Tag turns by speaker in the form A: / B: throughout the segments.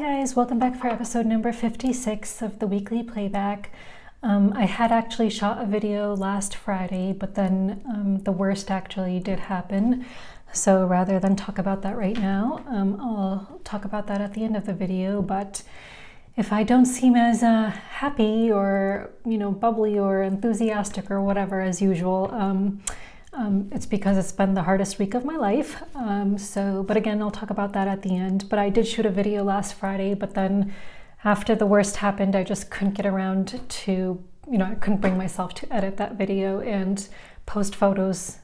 A: guys, welcome back for episode number 56 of the weekly playback. I had actually shot a video last Friday, but then the worst actually did happen. So rather than talk about that right now, I'll talk about that at the end of the video. But if I don't seem as happy or, bubbly or enthusiastic or whatever as usual, it's because it's been the hardest week of my life. But again, I'll talk about that at the end. But I did shoot a video last Friday, but then after the worst happened, I just couldn't get around to, I couldn't bring myself to edit that video and post photos,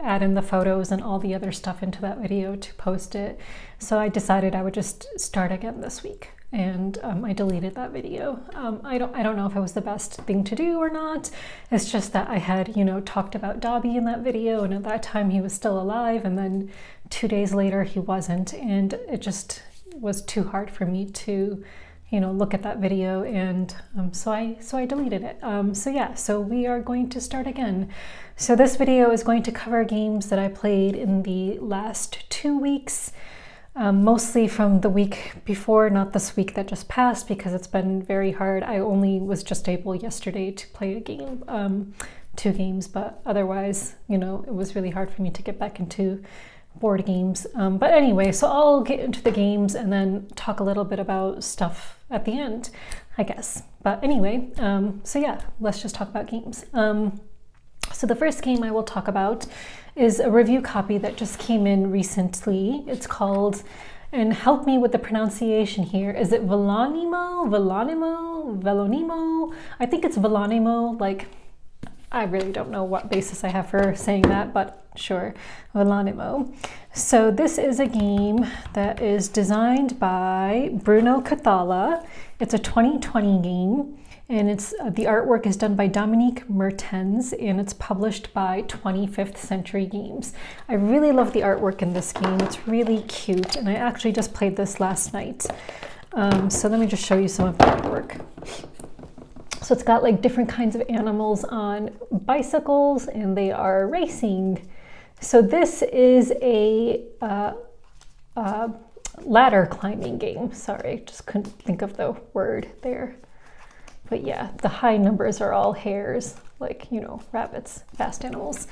A: add in the photos and all the other stuff into that video to post it. So I decided I would just start again this week. And I deleted that video. I don't know if it was the best thing to do or not. It's just that I had, talked about Dobby in that video, and at that time he was still alive, and then 2 days later he wasn't, and it just was too hard for me to, look at that video, and so I deleted it. So we are going to start again. So this video is going to cover games that I played in the last 2 weeks. Mostly from the week before, not this week that just passed, because it's been very hard. I only was just able yesterday to play a game, 2 games, but otherwise, it was really hard for me to get back into board games. But anyway, so I'll get into the games and then talk a little bit about stuff at the end, I guess. But anyway, let's just talk about games. So the first game I will talk about is a review copy that just came in recently. It's called, and help me with the pronunciation here, is it Velonimo? I think it's Velonimo. I really don't know what basis I have for saying that, but sure, Velonimo. So this is a game that is designed by Bruno Cathala. It's a 2020 game. And the artwork is done by Dominique Mertens, and it's published by 25th Century Games. I really love the artwork in this game. It's really cute, and I actually just played this last night. So let me just show you some of the artwork. So it's got different kinds of animals on bicycles, and they are racing. So this is a ladder climbing game. Sorry, just couldn't think of the word there. But yeah, the high numbers are all hares, rabbits, fast animals.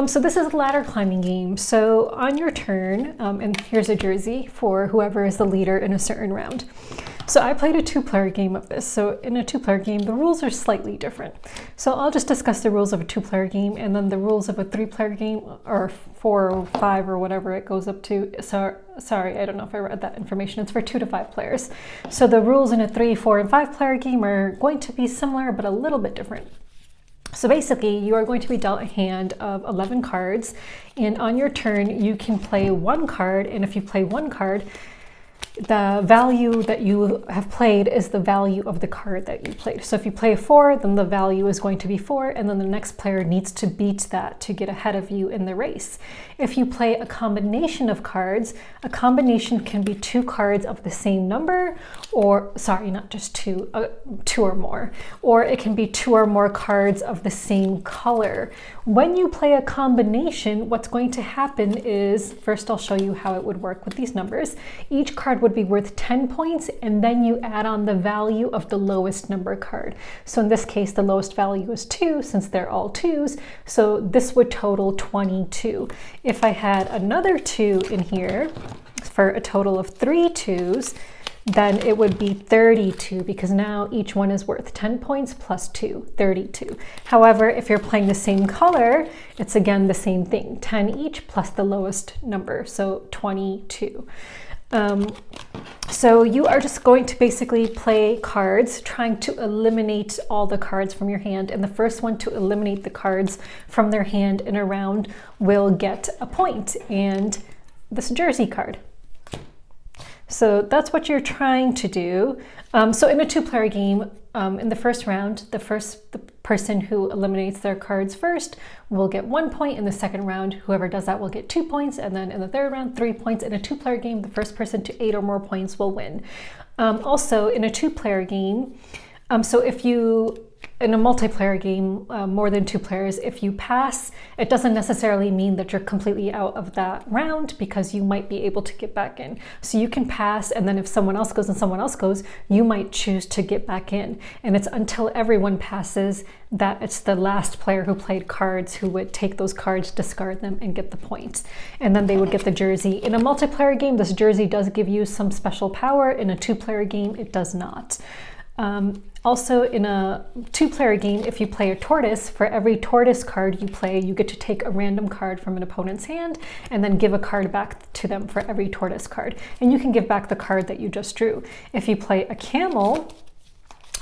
A: So this is a ladder climbing game. So on your turn, and here's a jersey for whoever is the leader in a certain round. So I played a 2-player game of this. So in a 2-player game, the rules are slightly different. So I'll just discuss the rules of a 2-player game, and then the rules of a 3-player game, or 4 or 5 or whatever it goes up to. So, sorry, I don't know if I read that information. It's for 2 to 5 players. So the rules in a 3, 4, and 5-player game are going to be similar, but a little bit different. So basically, you are going to be dealt a hand of 11 cards, and on your turn, you can play 1 card, and if you play 1 card, the value that you have played is the value of the card that you played. So if you play 4, then the value is going to be 4, and then the next player needs to beat that to get ahead of you in the race. If you play a combination of cards, a combination can be 2 cards of the same number, or, sorry, not just 2, 2 or more, or it can be 2 or more cards of the same color. When you play a combination, what's going to happen is, first I'll show you how it would work with these numbers. Each card would be worth 10 points, and then you add on the value of the lowest number card. So in this case, the lowest value is 2, since they're all 2s, so this would total 22. If I had another 2 in here, for a total of 3 2s, then it would be 32, because now each one is worth 10 points plus 2, 32. However, if you're playing the same color, it's again the same thing, 10 each plus the lowest number, so 22. So you are just going to basically play cards, trying to eliminate all the cards from your hand, and the first one to eliminate the cards from their hand in a round will get a point, and this jersey card. So that's what you're trying to do. So in a 2-player game, in the first round, the person who eliminates their cards first will get 1 point. In the second round, whoever does that will get 2 points. And then in the third round, 3 points. In a 2-player game, the first person to 8 or more points will win. Also, in a 2-player game, so if you in a multiplayer game, more than 2 players, if you pass, it doesn't necessarily mean that you're completely out of that round, because you might be able to get back in. So you can pass, and then if someone else goes and someone else goes, you might choose to get back in. And it's until everyone passes that it's the last player who played cards who would take those cards, discard them, and get the point. And then they would get the jersey. In a multiplayer game, this jersey does give you some special power. In a 2-player game, it does not. Also, in a 2-player game, if you play a tortoise, for every tortoise card you play, you get to take a random card from an opponent's hand and then give a card back to them for every tortoise card. And you can give back the card that you just drew. If you play a camel,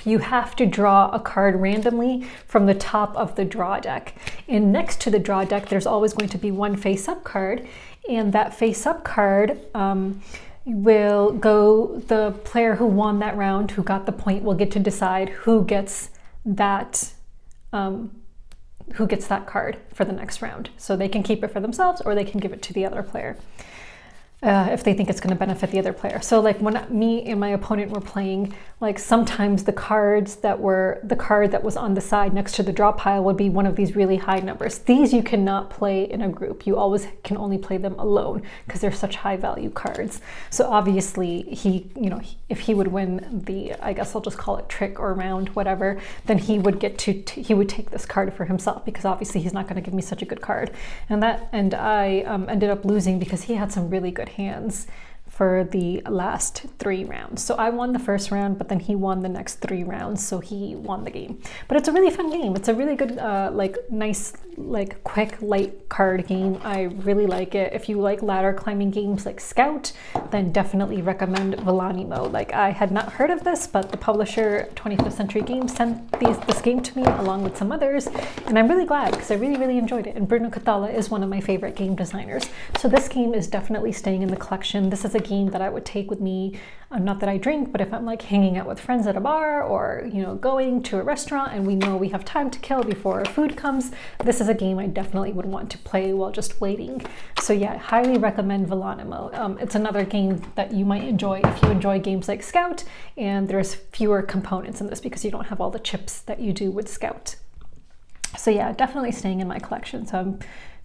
A: you have to draw a card randomly from the top of the draw deck. And next to the draw deck, there's always going to be one face-up card, and that face-up card will go, the player who won that round, who got the point, will get to decide who gets that card for the next round. So they can keep it for themselves, or they can give it to the other player if they think it's going to benefit the other player. So like when me and my opponent were playing, like sometimes the card that was on the side next to the draw pile would be one of these really high numbers. These you cannot play in a group. You always can only play them alone because they're such high value cards. So obviously he, if he would win the, I guess I'll just call it trick or round, whatever, then he would get to, he would take this card for himself, because obviously he's not going to give me such a good card. And I ended up losing because he had some really good hands for the last 3 rounds. So I won the first round, but then he won the next 3 rounds, so he won the game. But it's a really fun game. It's a really good, nice, quick, light card game. I really like it. If you like ladder climbing games like Scout, then definitely recommend Velonimo. I had not heard of this, but the publisher 25th Century Games sent this game to me along with some others, and I'm really glad because I really, really enjoyed it. And Bruno Cathala is one of my favorite game designers. So this game is definitely staying in the collection. This is a game that I would take with me, not that I drink, but if I'm hanging out with friends at a bar, or going to a restaurant and we know we have time to kill before our food comes, this is a game I definitely would want to play while just waiting. So yeah, I highly recommend Velonimo. It's another game that you might enjoy if you enjoy games like Scout, and there's fewer components in this because you don't have all the chips that you do with Scout. So yeah, definitely staying in my collection. So I'm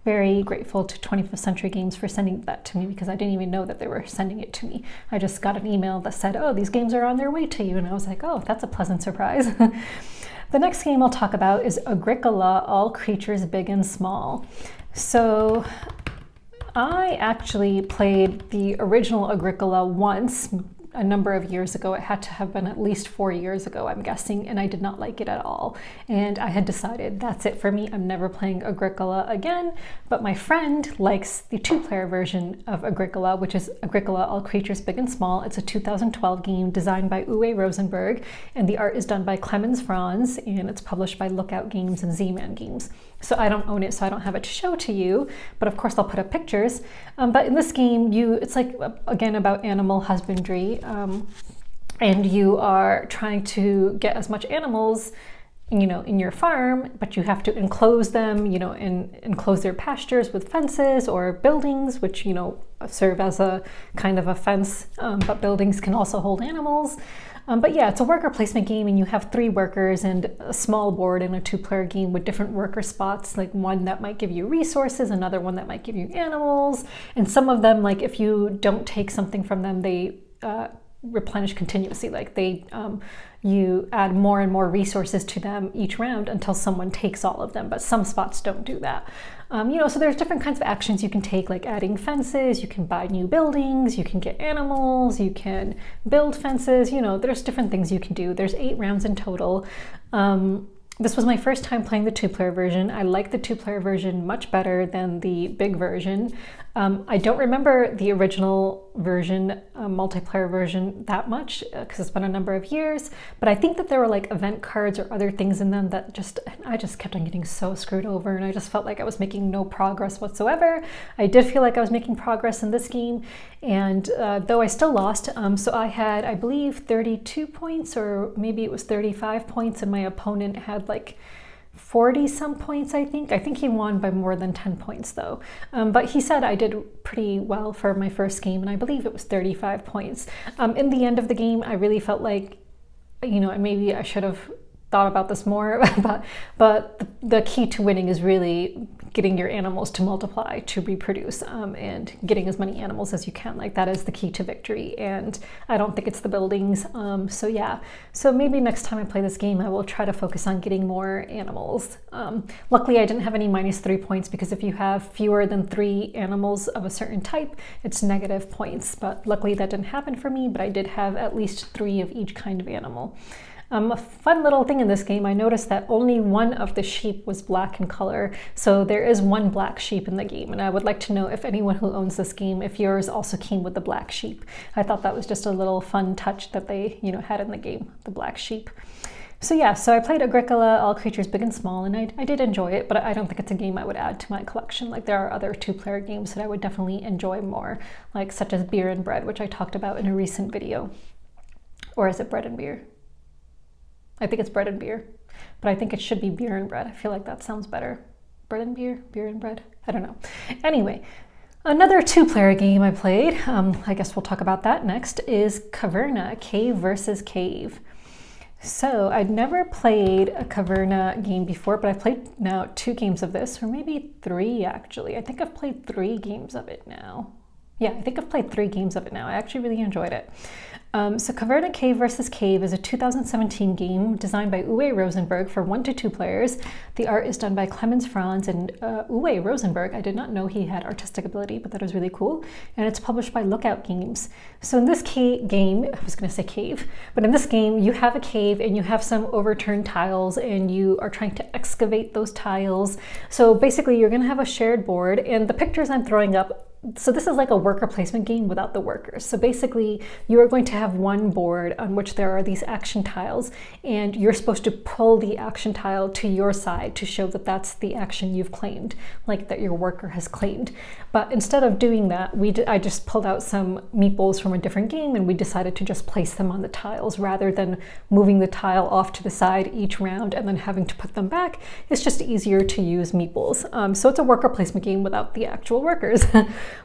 A: very grateful to 25th Century Games for sending that to me, because I didn't even know that they were sending it to me. I just got an email that said, oh, these games are on their way to you. And I was like, oh, that's a pleasant surprise. The next game I'll talk about is Agricola, All Creatures Big and Small. So I actually played the original Agricola once, a number of years ago. It had to have been at least 4 years ago, I'm guessing, and I did not like it at all. And I had decided that's it for me. I'm never playing Agricola again. But my friend likes the 2-player version of Agricola, which is Agricola, All Creatures Big and Small. It's a 2012 game designed by Uwe Rosenberg, and the art is done by Clemens Franz, and it's published by Lookout Games and Z-Man Games. So I don't own it, so I don't have it to show to you, but of course I'll put up pictures. But in this game, it's again, about animal husbandry, and you are trying to get as much animals, in your farm, but you have to enclose them, and enclose their pastures with fences or buildings, which, serve as a kind of a fence, but buildings can also hold animals. But yeah, it's a worker placement game, and you have 3 workers and a small board in a 2-player game with different worker spots, like one that might give you resources, another one that might give you animals, and some of them, if you don't take something from them, they replenish continuously. You add more and more resources to them each round until someone takes all of them, but some spots don't do that. So there's different kinds of actions you can take, like adding fences, you can buy new buildings, you can get animals, you can build fences, there's different things you can do. There's 8 rounds in total. This was my first time playing the 2-player version. I like the 2-player version much better than the big version. I don't remember the original version, multiplayer version, that much because it's been a number of years, but I think that there were event cards or other things in them that I just kept on getting so screwed over, and I just felt like I was making no progress whatsoever. I did feel like I was making progress in this game, and though I still lost, so I had, I believe, 32 points, or maybe it was 35 points, and my opponent had 40 some points, I think. I think he won by more than 10 points though. But he said I did pretty well for my first game, and I believe it was 35 points. In the end of the game, I really felt like, maybe I should have thought about this more, but the key to winning is really getting your animals to multiply, to reproduce, and getting as many animals as you can. Like, that is the key to victory, and I don't think it's the buildings. So yeah, so maybe next time I play this game, I will try to focus on getting more animals. Luckily, I didn't have any -3 points, because if you have fewer than 3 animals of a certain type, it's negative points. But luckily that didn't happen for me, but I did have at least 3 of each kind of animal. A fun little thing in this game, I noticed that only one of the sheep was black in color. So there is one black sheep in the game, and I would like to know if anyone who owns this game, if yours also came with the black sheep. I thought that was just a little fun touch that they, had in the game, the black sheep. So yeah, so I played Agricola, all creatures big and small, and I did enjoy it, but I don't think it's a game I would add to my collection. Like, there are other 2-player games that I would definitely enjoy more, like such as Beer and Bread, which I talked about in a recent video. Or is it Bread and Beer? I think it's Bread and Beer, but I think it should be Beer and Bread. I feel like that sounds better. Bread and Beer, Beer and Bread, I don't know. Anyway, another 2-player game I played, I guess we'll talk about that next, is Caverna, Cave versus Cave. So I'd never played a Caverna game before, but I've played now 2 games of this, or maybe 3 actually. I think I've played 3 games of it now. Yeah, I think I've played 3 games of it now. I actually really enjoyed it. So Caverna Cave vs. Cave is a 2017 game designed by Uwe Rosenberg for 1 to 2 players. The art is done by Clemens Franz, and Uwe Rosenberg, I did not know he had artistic ability, but that was really cool. And it's published by Lookout Games. So in this game, I was going to say cave, but in this game you have a cave and you have some overturned tiles and you are trying to excavate those tiles. So basically you're going to have a shared board, and the pictures I'm throwing up, so this is like a worker placement game without the workers. So basically you are going to have one board on which there are these action tiles, and you're supposed to pull the action tile to your side to show that that's the action you've claimed, like that your worker has claimed. But instead of doing that, I just pulled out some meeples from a different game, and we decided to just place them on the tiles rather than moving the tile off to the side each round and then having to put them back. It's just easier to use meeples. So it's a worker placement game without the actual workers.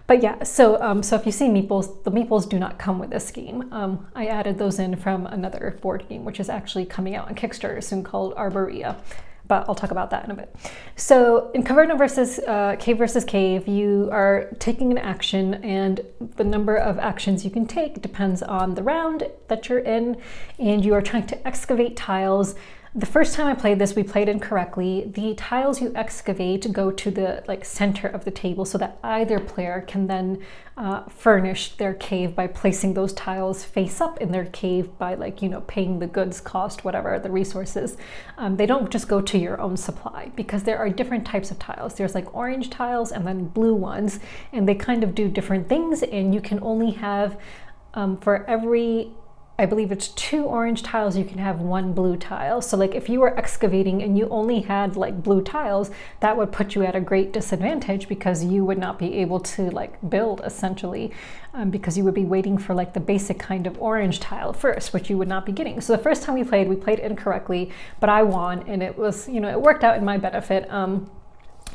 A: But yeah, so if you see meeples, the meeples do not come with this game. I added those in from another board game, which is actually coming out on Kickstarter soon, called Arborea. But I'll talk about that in a bit. So in Caverna versus Cave, you are taking an action, and the number of actions you can take depends on the round that you're in, and you are trying to excavate tiles. The first time I played this, we played incorrectly. The tiles you excavate go to the center of the table, so that either player can then furnish their cave by placing those tiles face up in their cave by paying the goods cost, whatever the resources. They don't just go to your own supply, because there are different types of tiles. There's orange tiles and then blue ones, and they kind of do different things, and you can only have for every, I believe it's 2 orange tiles, you can have 1 blue tile. So if you were excavating and you only had blue tiles, that would put you at a great disadvantage, because you would not be able to build essentially, because you would be waiting for the basic kind of orange tile first, which you would not be getting. So the first time we played incorrectly, but I won, and it was, it worked out in my benefit.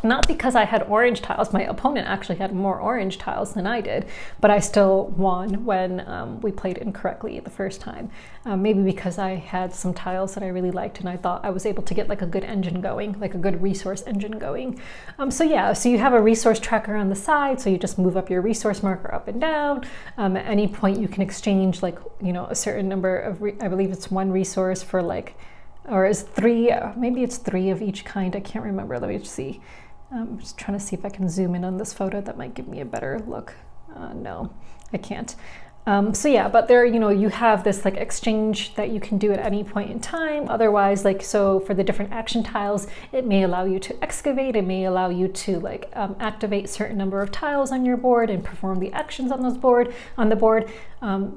A: Not because I had orange tiles, my opponent actually had more orange tiles than I did, but I still won when we played incorrectly the first time. Maybe because I had some tiles that I really liked, and I thought I was able to get a good engine going, a good resource engine going. So yeah, so you have a resource tracker on the side, so you just move up your resource marker up and down. At any point you can exchange a certain number of, I believe it's 1 resource for or is 3, maybe it's 3 of each kind, I can't remember, let me just see. I'm just trying to see if I can zoom in on this photo. That might give me a better look. No, I can't. So yeah, but there, you have this exchange that you can do at any point in time. Otherwise, so for the different action tiles, it may allow you to excavate, it may allow you to activate certain number of tiles on your board and perform the actions on the board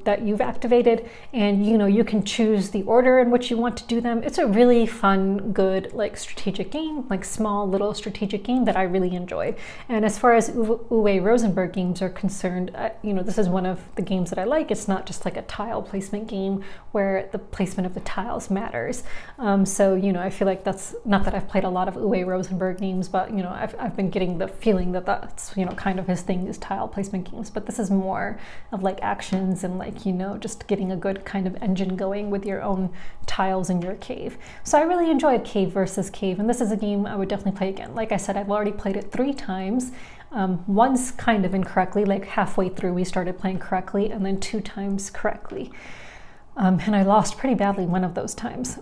A: that you've activated, and you can choose the order in which you want to do them. It's a really fun, good strategic game, small little strategic game that I really enjoyed. And as far as Uwe Rosenberg games are concerned, this is one of the games that I like. It's not just a tile placement game where the placement of the tiles matters. So I feel like that's, not that I've played a lot of Uwe Rosenberg games, but I've been getting the feeling that that's kind of his thing, is tile placement games. But this is more of actions buildings and like, you know, just getting a good kind of engine going with your own tiles in your cave. So I really enjoyed Cave versus Cave, and this is a game I would definitely play again. Like I said, I've already played it 3 times. Once kind of incorrectly, like halfway through we started playing correctly, and then 2 times correctly. And I lost pretty badly one of those times.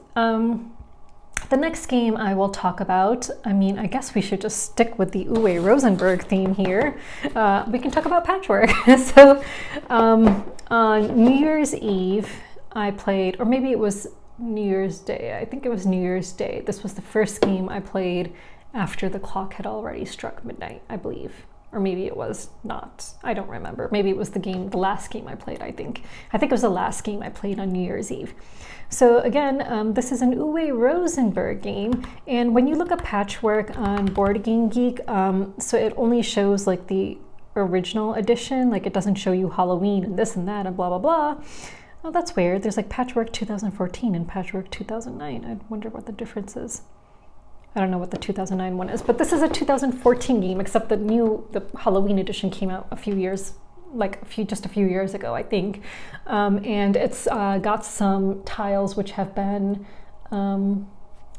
A: The next game I will talk about, I mean, I guess we should just stick with the Uwe Rosenberg theme here. We can talk about Patchwork. So on New Year's Eve, I played, or maybe it was New Year's Day. I think it was New Year's Day. This was the first game I played after the clock had already struck midnight, I believe. Or maybe it was not. I don't remember. Maybe it was the last game I played, I think. I think it was the last game I played on New Year's Eve. So again, this is an Uwe Rosenberg game. And when you look at Patchwork on Board Game Geek, so it only shows like the original edition. Like it doesn't show you Halloween and this and that and blah, blah, blah. Oh, that's weird. There's like Patchwork 2014 and Patchwork 2009. I wonder what the difference is. I don't know what the 2009 one is, but this is a 2014 game, except the Halloween edition came out a few years, just a few years ago, I think. And it's got some tiles which have been,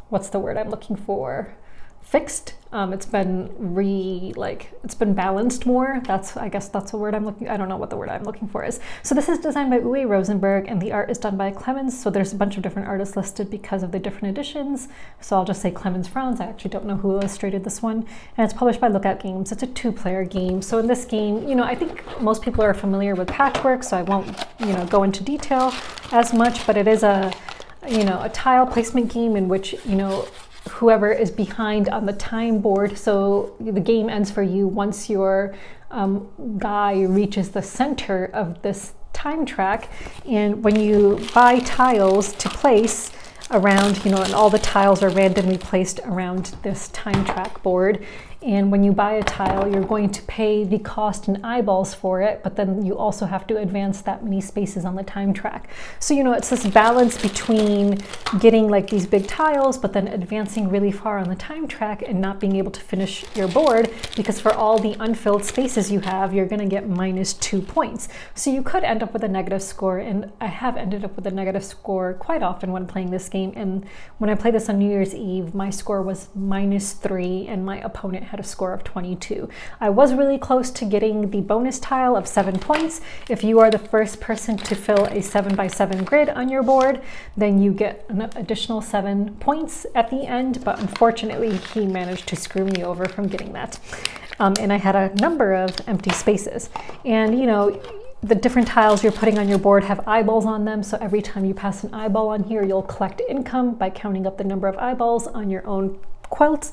A: what's the word I'm looking for? Fixed. It's been it's been balanced more. I guess that's the word I don't know what the word I'm looking for is. So this is designed by Uwe Rosenberg and the art is done by Clemens. So there's a bunch of different artists listed because of the different editions. So I'll just say Clemens Franz. I actually don't know who illustrated this one. And it's published by Lookout Games. It's a 2-player game. So in this game, you know, I think most people are familiar with Patchwork, so I won't, you know, go into detail as much, but it is a tile placement game in which, you know, whoever is behind on the time board, so the game ends for you once your guy reaches the center of this time track. And when you buy tiles to place around, you know, and all the tiles are randomly placed around this time track board, and when you buy a tile, you're going to pay the cost in eyeballs for it, but then you also have to advance that many spaces on the time track. So, you know, it's this balance between getting like these big tiles, but then advancing really far on the time track and not being able to finish your board, because for all the unfilled spaces you have, you're gonna get -2 points. So you could end up with a negative score, and I have ended up with a negative score quite often when playing this game. And when I played this on New Year's Eve, my score was -3 and my opponent had a score of 22. I was really close to getting the bonus tile of 7 points. If you are the first person to fill a 7x7 grid on your board, then you get an additional 7 points at the end, but unfortunately he managed to screw me over from getting that. And I had a number of empty spaces. And you know, the different tiles you're putting on your board have eyeballs on them, so every time you pass an eyeball on here, you'll collect income by counting up the number of eyeballs on your own quilt.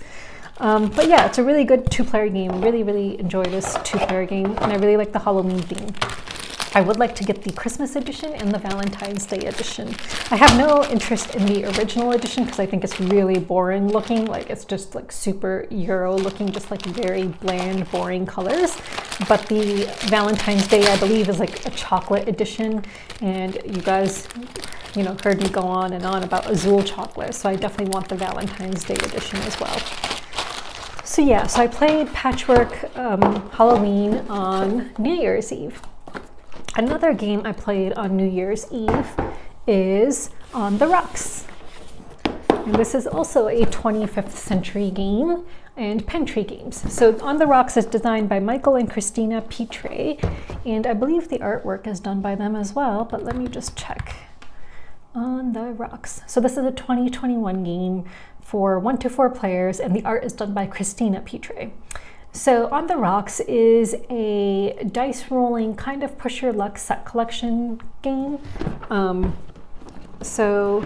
A: But yeah, it's a really good 2-player game. Really, really enjoy this 2-player game, and I really like the Halloween theme. I would like to get the Christmas edition and the Valentine's Day edition. I have no interest in the original edition because I think it's really boring looking. Like it's just like super Euro looking, just like very bland, boring colors. But the Valentine's Day, I believe, is like a chocolate edition. And you guys, you know, heard me go on and on about Azul chocolate. So I definitely want the Valentine's Day edition as well. So yeah, so I played Patchwork Halloween on New Year's Eve. Another game I played on New Year's Eve is On the Rocks. And this is also a 25th century game and Pentry Games. So On the Rocks is designed by Michael and Christina Pitre, and I believe the artwork is done by them as well, but let me just check. On the Rocks. So this is a 2021 game for 1 to 4 players, and the art is done by Christina Pitre. So On the Rocks is a dice rolling kind of push your luck set collection game. So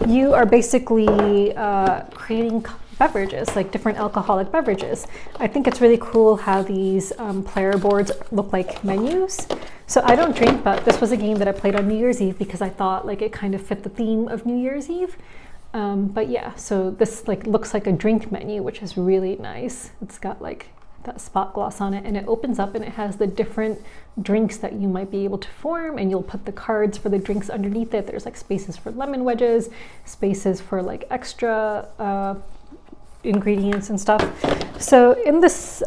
A: you are basically creating beverages, like different alcoholic beverages. I think it's really cool how these player boards look like menus. So I don't drink, but this was a game that I played on New Year's Eve because I thought like it kind of fit the theme of New Year's Eve. But yeah, so this like looks like a drink menu, which is really nice. It's got like that spot gloss on it, and it opens up and it has the different drinks that you might be able to form, and you'll put the cards for the drinks underneath it. There's like spaces for lemon wedges, spaces for like extra ingredients and stuff. So in this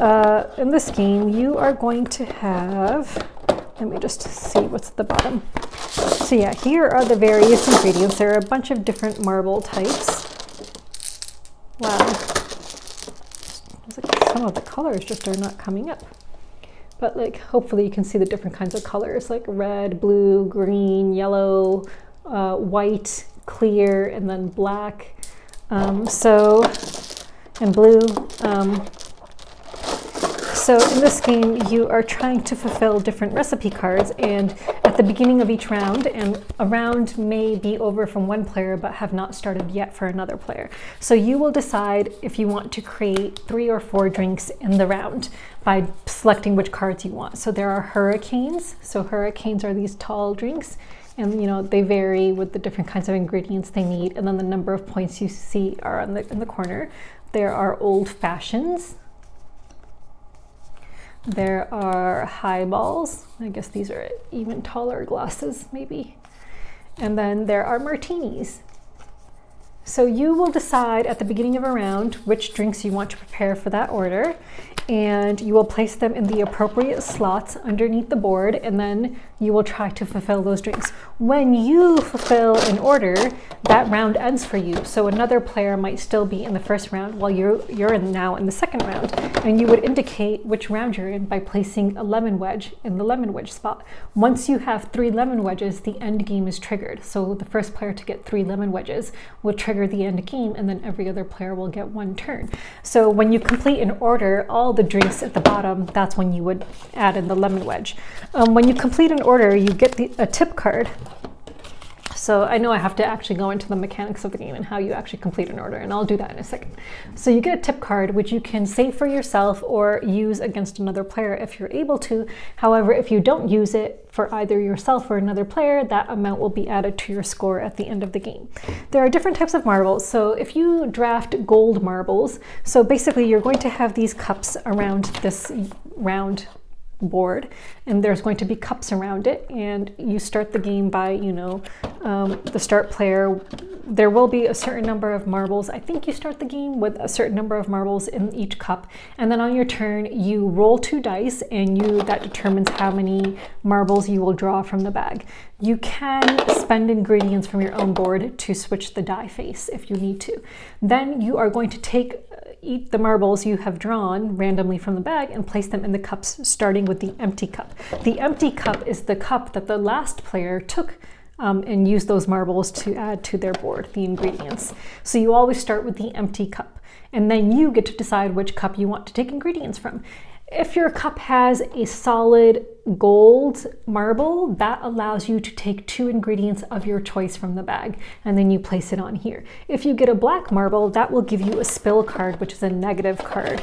A: game, you are going to have Let me just see what's at the bottom. So yeah, here are the various ingredients. There are a bunch of different marble types. Wow. Like some of the colors just are not coming up. But like, hopefully you can see the different kinds of colors, like red, blue, green, yellow, white, clear, and then black. And blue. So in this game, you are trying to fulfill different recipe cards, and at the beginning of each round, and a round may be over from one player but have not started yet for another player. So you will decide if you want to create 3 or 4 drinks in the round by selecting which cards you want. So there are hurricanes. So hurricanes are these tall drinks, and you know, they vary with the different kinds of ingredients they need, and then the number of points you see are in the corner. There are old fashions. There are highballs. I guess these are even taller glasses, maybe. And then there are martinis. So you will decide at the beginning of a round which drinks you want to prepare for that order, and you will place them in the appropriate slots underneath the board, and then you will try to fulfill those drinks. When you fulfill an order, that round ends for you. So another player might still be in the first round while you're now in the second round, and you would indicate which round you're in by placing a lemon wedge in the lemon wedge spot. Once you have 3 lemon wedges, the end game is triggered. So the first player to get 3 lemon wedges will trigger the end game, and then every other player will get 1 turn. So when you complete an order, all the drinks at the bottom, that's when you would add in the lemon wedge. When you complete an order, you get a tip card. So I know I have to actually go into the mechanics of the game and how you actually complete an order, and I'll do that in a second. So you get a tip card, which you can save for yourself or use against another player if you're able to. However, if you don't use it for either yourself or another player, that amount will be added to your score at the end of the game. There are different types of marbles. So if you draft gold marbles, so basically you're going to have these cups around this round board, and there's going to be cups around it, and you start the game by, you know, the start player, there will be a certain number of marbles. I think you start the game with a certain number of marbles in each cup, and then on your turn you roll 2 dice, and that determines how many marbles you will draw from the bag. You can spend ingredients from your own board to switch the die face if you need to. Then you are going to eat the marbles you have drawn randomly from the bag and place them in the cups, starting with the empty cup. The empty cup is the cup that the last player took and used those marbles to add to their board, the ingredients. So you always start with the empty cup, and then you get to decide which cup you want to take ingredients from. If your cup has a solid gold marble, that allows you to take 2 ingredients of your choice from the bag, and then you place it on here. If you get a black marble, that will give you a spill card, which is a negative card.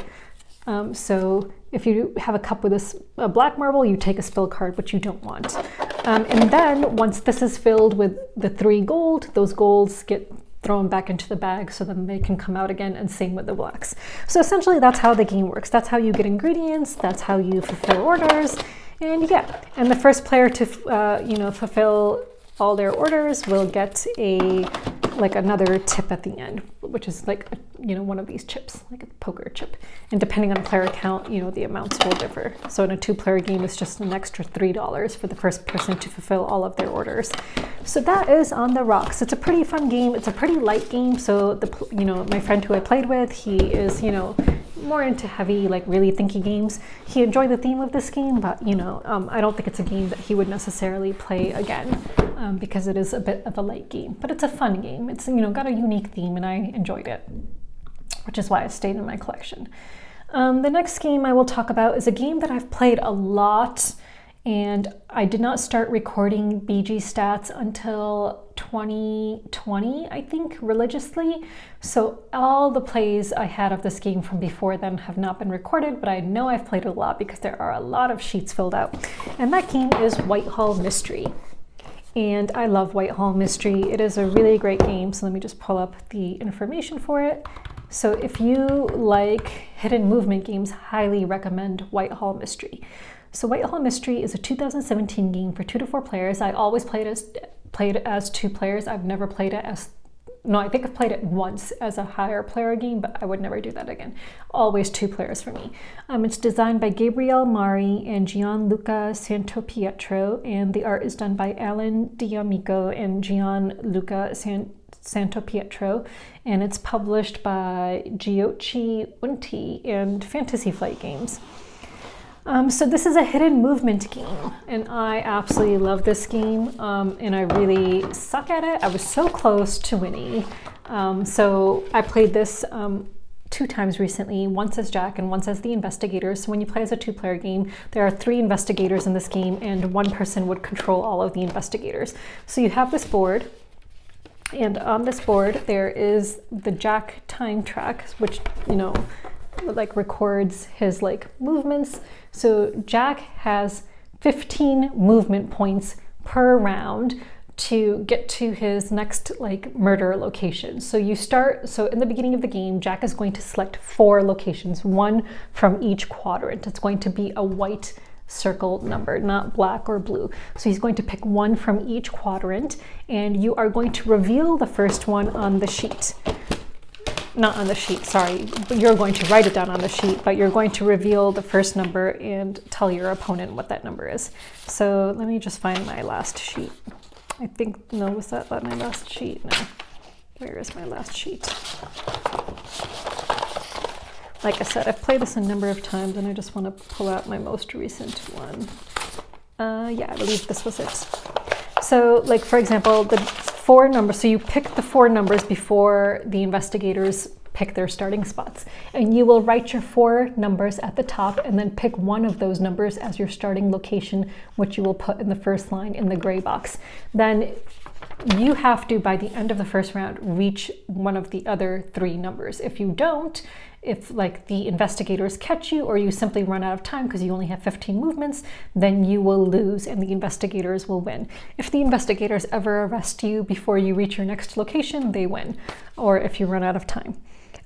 A: So if you have a cup with a black marble, you take a spill card, which you don't want. And then once this is filled with the 3 gold, those golds get thrown back into the bag, so then they can come out again, and same with the blacks. So essentially that's how the game works. That's how you get ingredients, that's how you fulfill orders, and yeah. And the first player to fulfill all their orders will get another tip at the end, which is like one of these chips, like a poker chip. And depending on player count, the amounts will differ. So in a 2-player game, it's just an extra $3 for the first person to fulfill all of their orders. So that is On the Rocks. It's a pretty fun game. It's a pretty light game. So my friend who I played with, he is more into heavy, really thinky games. He enjoyed the theme of this game, but I don't think it's a game that he would necessarily play again because it is a bit of a light game. But it's a fun game. It's got a unique theme, and I enjoyed it, which is why it stayed in my collection. The next game I will talk about is a game that I've played a lot, and I did not start recording BG stats until 2020, I think, religiously. So all the plays I had of this game from before then have not been recorded, but I know I've played it a lot because there are a lot of sheets filled out. And that game is Whitehall Mystery. And I love Whitehall Mystery. It is a really great game. So let me just pull up the information for it. So if you like hidden movement games, highly recommend Whitehall Mystery. So Whitehall Mystery is a 2017 game for 2 to 4 players. I always played it as 2 players. I've never played it as no, I think I've played it once as a higher player game, but I would never do that again. Always 2 players for me. It's designed by Gabriele Mari and Gianluca Santopietro, and the art is done by Alan D'Amico and Gianluca Santopietro, and it's published by Giochi Unti and Fantasy Flight Games. So this is a hidden movement game, and I absolutely love this game, and I really suck at it. I was so close to winning. So I played this 2 times recently, once as Jack and once as the investigators. So when you play as a 2-player game, there are 3 investigators in this game, and 1 person would control all of the investigators. So you have this board, and on this board there is the Jack time track, which, you know, like records his like movements. So Jack has 15 movement points per round to get to his next like murder location. So you start, so in the beginning of the game, Jack is going to select 4 locations, 1 from each quadrant. It's going to be a white circle number, not black or blue. So he's going to pick 1 from each quadrant, and you are going to reveal the first one on the sheet. Not on the sheet, sorry, but you're going to write it down on the sheet, but you're going to reveal the first number and tell your opponent what that number is. So let me just find my last sheet. I think, no, was that my last sheet? No. Where is my last sheet? Like I said, I've played this a number of times, and I just want to pull out my most recent one. Yeah, I believe this was it. So, like, for example, the 4 numbers, so you pick the 4 numbers before the investigators pick their starting spots. And you will write your 4 numbers at the top and then pick one of those numbers as your starting location, which you will put in the first line in the gray box. Then you have to, by the end of the first round, reach one of the other 3 numbers. If you don't, if like the investigators catch you, or you simply run out of time because you only have 15 movements, then you will lose and the investigators will win. If the investigators ever arrest you before you reach your next location, they win, or if you run out of time.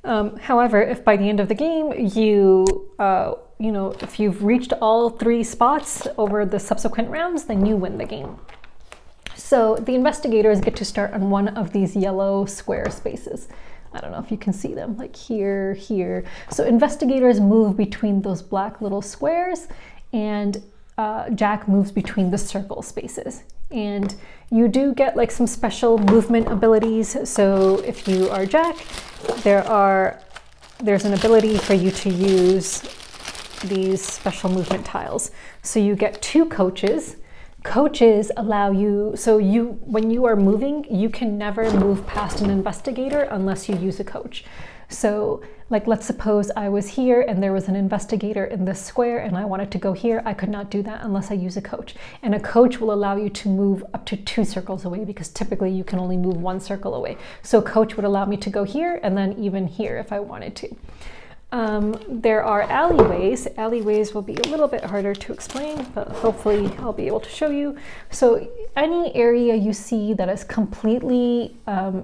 A: However, if by the end of the game you know, if you've reached all 3 spots over the subsequent rounds, then you win the game. So the investigators get to start on one of these yellow square spaces. I don't know if you can see them, like here, here. So investigators move between those black little squares, and Jack moves between the circle spaces. And you do get like some special movement abilities. So if you are Jack, there's an ability for you to use these special movement tiles. So you get 2 coaches. Coaches allow you, so when you are moving, you can never move past an investigator unless you use a coach. So like, let's suppose I was here and there was an investigator in this square and I wanted to go here. I could not do that unless I use a coach. And a coach will allow you to move up to 2 circles away, because typically you can only move 1 circle away. So a coach would allow me to go here and then even here if I wanted to. There are alleyways. Alleyways will be a little bit harder to explain, but hopefully I'll be able to show you. So any area you see that is completely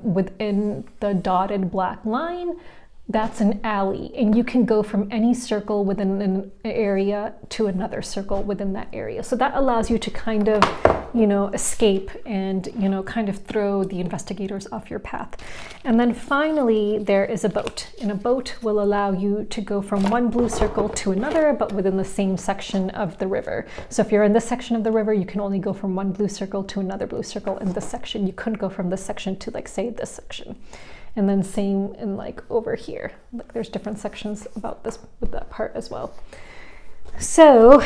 A: within the dotted black line, that's an alley, and you can go from any circle within an area to another circle within that area. So that allows you to kind of, you know, escape and, you know, kind of throw the investigators off your path. And then finally, there is a boat, and a boat will allow you to go from one blue circle to another, but within the same section of the river. So if you're in this section of the river, you can only go from one blue circle to another blue circle in this section. You couldn't go from this section to, like, say, this section. And then same in like over here. Like, there's different sections about this with that part as well. So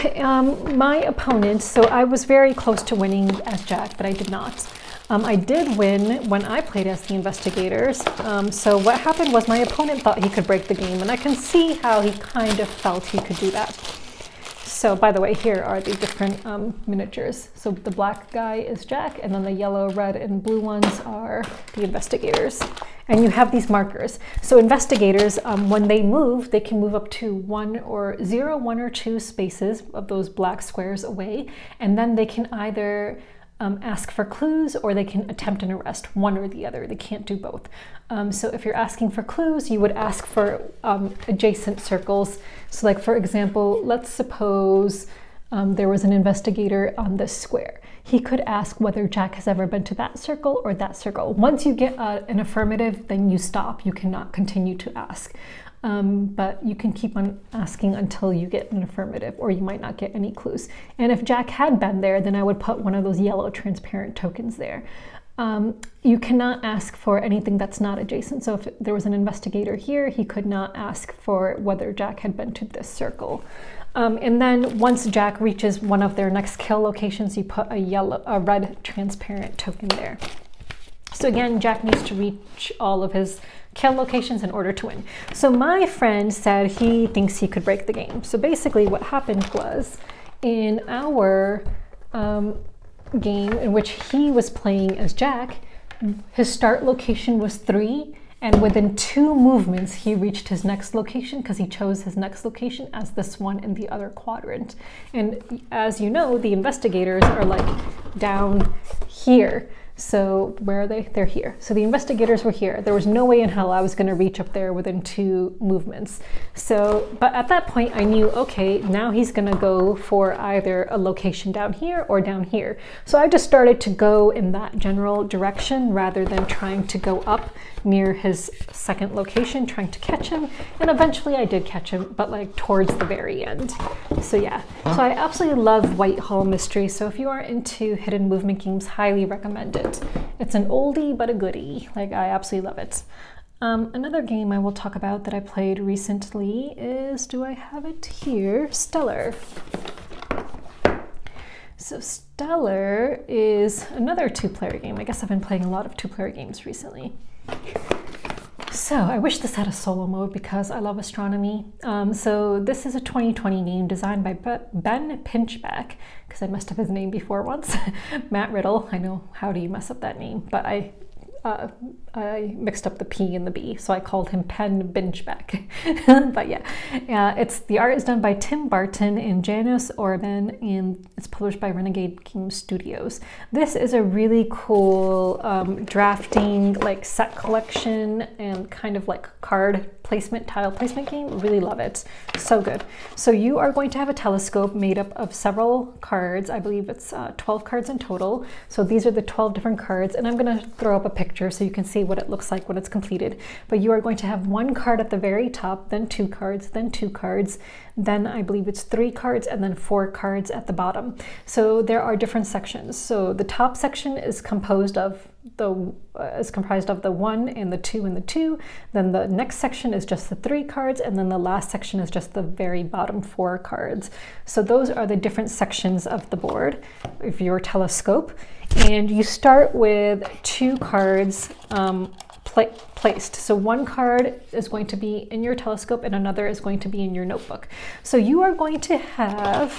A: my opponent, so I was very close to winning as Jack, but I did not. I did win when I played as the investigators. So what happened was my opponent thought he could break the game, and I can see how he kind of felt he could do that. So by the way, here are the different miniatures. So the black guy is Jack, and then the yellow, red, and blue ones are the investigators. And you have these markers. So investigators, when they move, they can move up to 1 or 2 spaces of those black squares away. And then they can either ask for clues, or they can attempt an arrest, one or the other. They can't do both. So if you're asking for clues, you would ask for adjacent circles. So like, for example, let's suppose there was an investigator on this square. he could ask whether Jack has ever been to that circle or that circle. Once you get an affirmative, then you stop. You cannot continue to ask. But you can keep on asking until you get an affirmative, or you might not get any clues. And if Jack had been there, then I would put one of those yellow transparent tokens there. You cannot ask for anything that's not adjacent. So if there was an investigator here, he could not ask for whether Jack had been to this circle. And then once Jack reaches one of their next kill locations, you put a red transparent token there. So again, Jack needs to reach all of his kill locations in order to win. So my friend said he thinks he could break the game. So basically what happened was, in our game in which he was playing as Jack, his start location was 3, and within 2 movements he reached his next location, because he chose his next location as this one in the other quadrant. And as you know, the investigators are like down here. So where are they? They're here. So the investigators were here. There was no way in hell I was going to reach up there within 2 movements. So, but at that point I knew, okay, now he's going to go for either a location down here or down here. So I just started to go in that general direction rather than trying to go up near his second location, trying to catch him. And eventually I did catch him, but like towards the very end. So yeah, so I absolutely love Whitehall Mystery. So if you are into hidden movement games, highly recommend it. It's an oldie but a goodie. Like, I absolutely love it. Another game I will talk about that I played recently is, do I have it here? Stellar. So Stellar is another 2-player game. I guess I've been playing a lot of 2-player games recently. So I wish this had a solo mode because I love astronomy. So this is a 2020 game designed by Ben Pinchback, because I messed up his name before once. Matt Riddle. I know, how do you mess up that name? But I mixed up the P and the B, so I called him Pen Binchback. But yeah, the art is done by Tim Barton and Janos Orban, and it's published by Renegade Game Studios. This is a really cool drafting, like set collection and kind of like card placement, tile placement game. Really love it. So good. So you are going to have a telescope made up of several cards. I believe it's 12 cards in total. So these are the 12 different cards, and I'm going to throw up a picture so you can see what it looks like when it's completed. But you are going to have 1 card at the very top, then 2 cards, then 2 cards, then I believe it's 3 cards, and then 4 cards at the bottom. So there are different sections. So the top section is comprised of the 1 and the 2 and the 2. Then the next section is just the 3 cards, and then the last section is just the very bottom 4 cards. So those are the different sections of the board of your telescope. And you start with 2 cards placed. So 1 card is going to be in your telescope and another is going to be in your notebook. So you are going to have,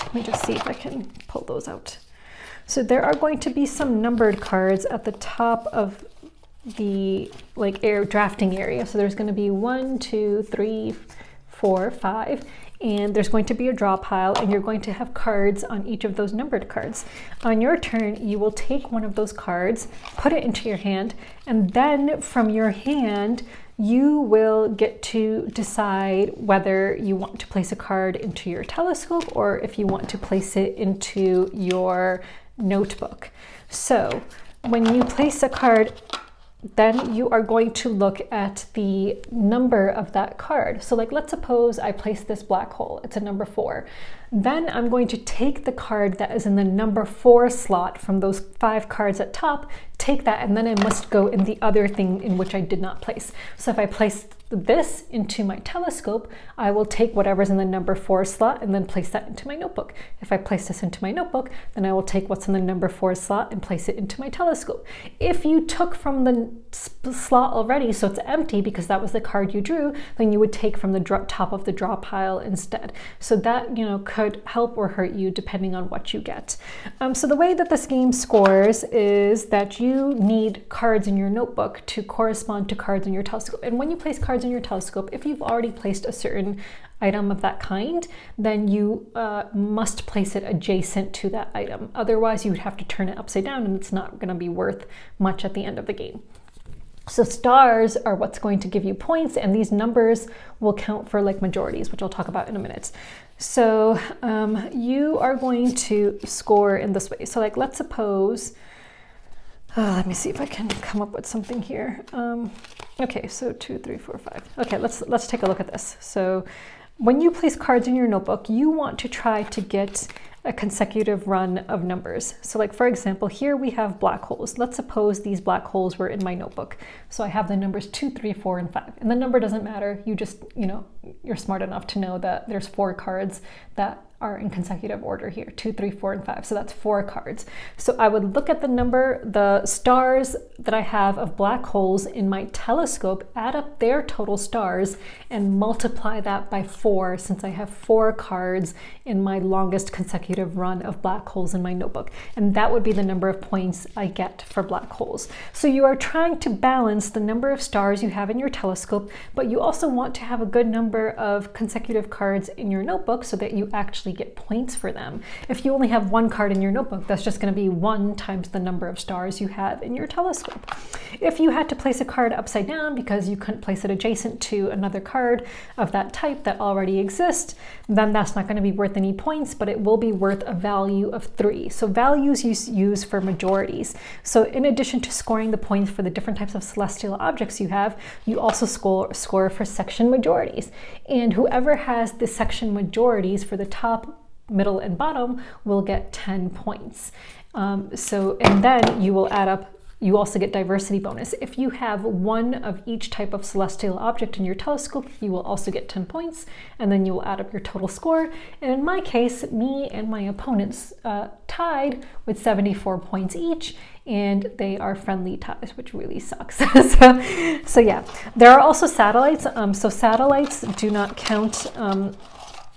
A: let me just see if I can pull those out. So there are going to be some numbered cards at the top of the drafting area. So there's going to be 1, 2, 3, 4, 5. And there's going to be a draw pile, and you're going to have cards on each of those numbered cards. On your turn, you will take one of those cards, put it into your hand, and then from your hand, you will get to decide whether you want to place a card into your telescope or if you want to place it into your notebook. So when you place a card, then you are going to look at the number of that card. So like, let's suppose I place this black hole, it's a number 4. Then I'm going to take the card that is in the number 4 slot from those 5 cards at top, take that, and then I must go in the other thing in which I did not place. So if I place this into my telescope, I will take whatever's in the number 4 slot and then place that into my notebook. If I place this into my notebook, then I will take what's in the number 4 slot and place it into my telescope. If you took from the slot already, so it's empty because that was the card you drew, then you would take from the top of the draw pile instead. So that, could help or hurt you depending on what you get. So the way that this game scores is that you need cards in your notebook to correspond to cards in your telescope. And when you place cards in your telescope, if you've already placed a certain item of that kind, then you must place it adjacent to that item. Otherwise, you would have to turn it upside down, and it's not going to be worth much at the end of the game. So stars are what's going to give you points, and these numbers will count for like majorities, which I'll talk about in a minute. So you are going to score in this way. So like, let's suppose, let me see if I can come up with something here. Okay, so 2, 3, 4, 5. Okay, let's take a look at this. So when you place cards in your notebook, you want to try to get a consecutive run of numbers. So like, for example, here we have black holes. Let's suppose these black holes were in my notebook. So I have the numbers 2, 3, 4, and 5. And the number doesn't matter. You just, you're smart enough to know that there's 4 cards that are in consecutive order here, 2, 3, 4, and 5. So that's 4 cards. So I would look at the stars that I have of black holes in my telescope, add up their total stars, and multiply that by 4, since I have 4 cards in my longest consecutive run of black holes in my notebook. And that would be the number of points I get for black holes. So you are trying to balance the number of stars you have in your telescope, but you also want to have a good number of consecutive cards in your notebook so that you actually get points for them. If you only have 1 card in your notebook, that's just going to be 1 times the number of stars you have in your telescope. If you had to place a card upside down because you couldn't place it adjacent to another card of that type that already exists, then that's not going to be worth any points, but it will be worth a value of 3. So values you use for majorities. So in addition to scoring the points for the different types of celestial objects you have, you also score for section majorities. And whoever has the section majorities for the top, middle, and bottom will get 10 points. And then you will add up, you also get diversity bonus. If you have 1 of each type of celestial object in your telescope, you will also get 10 points, and then you will add up your total score. And in my case, me and my opponents tied with 74 points each, and they are friendly ties, which really sucks. so yeah, there are also satellites. So satellites do not count.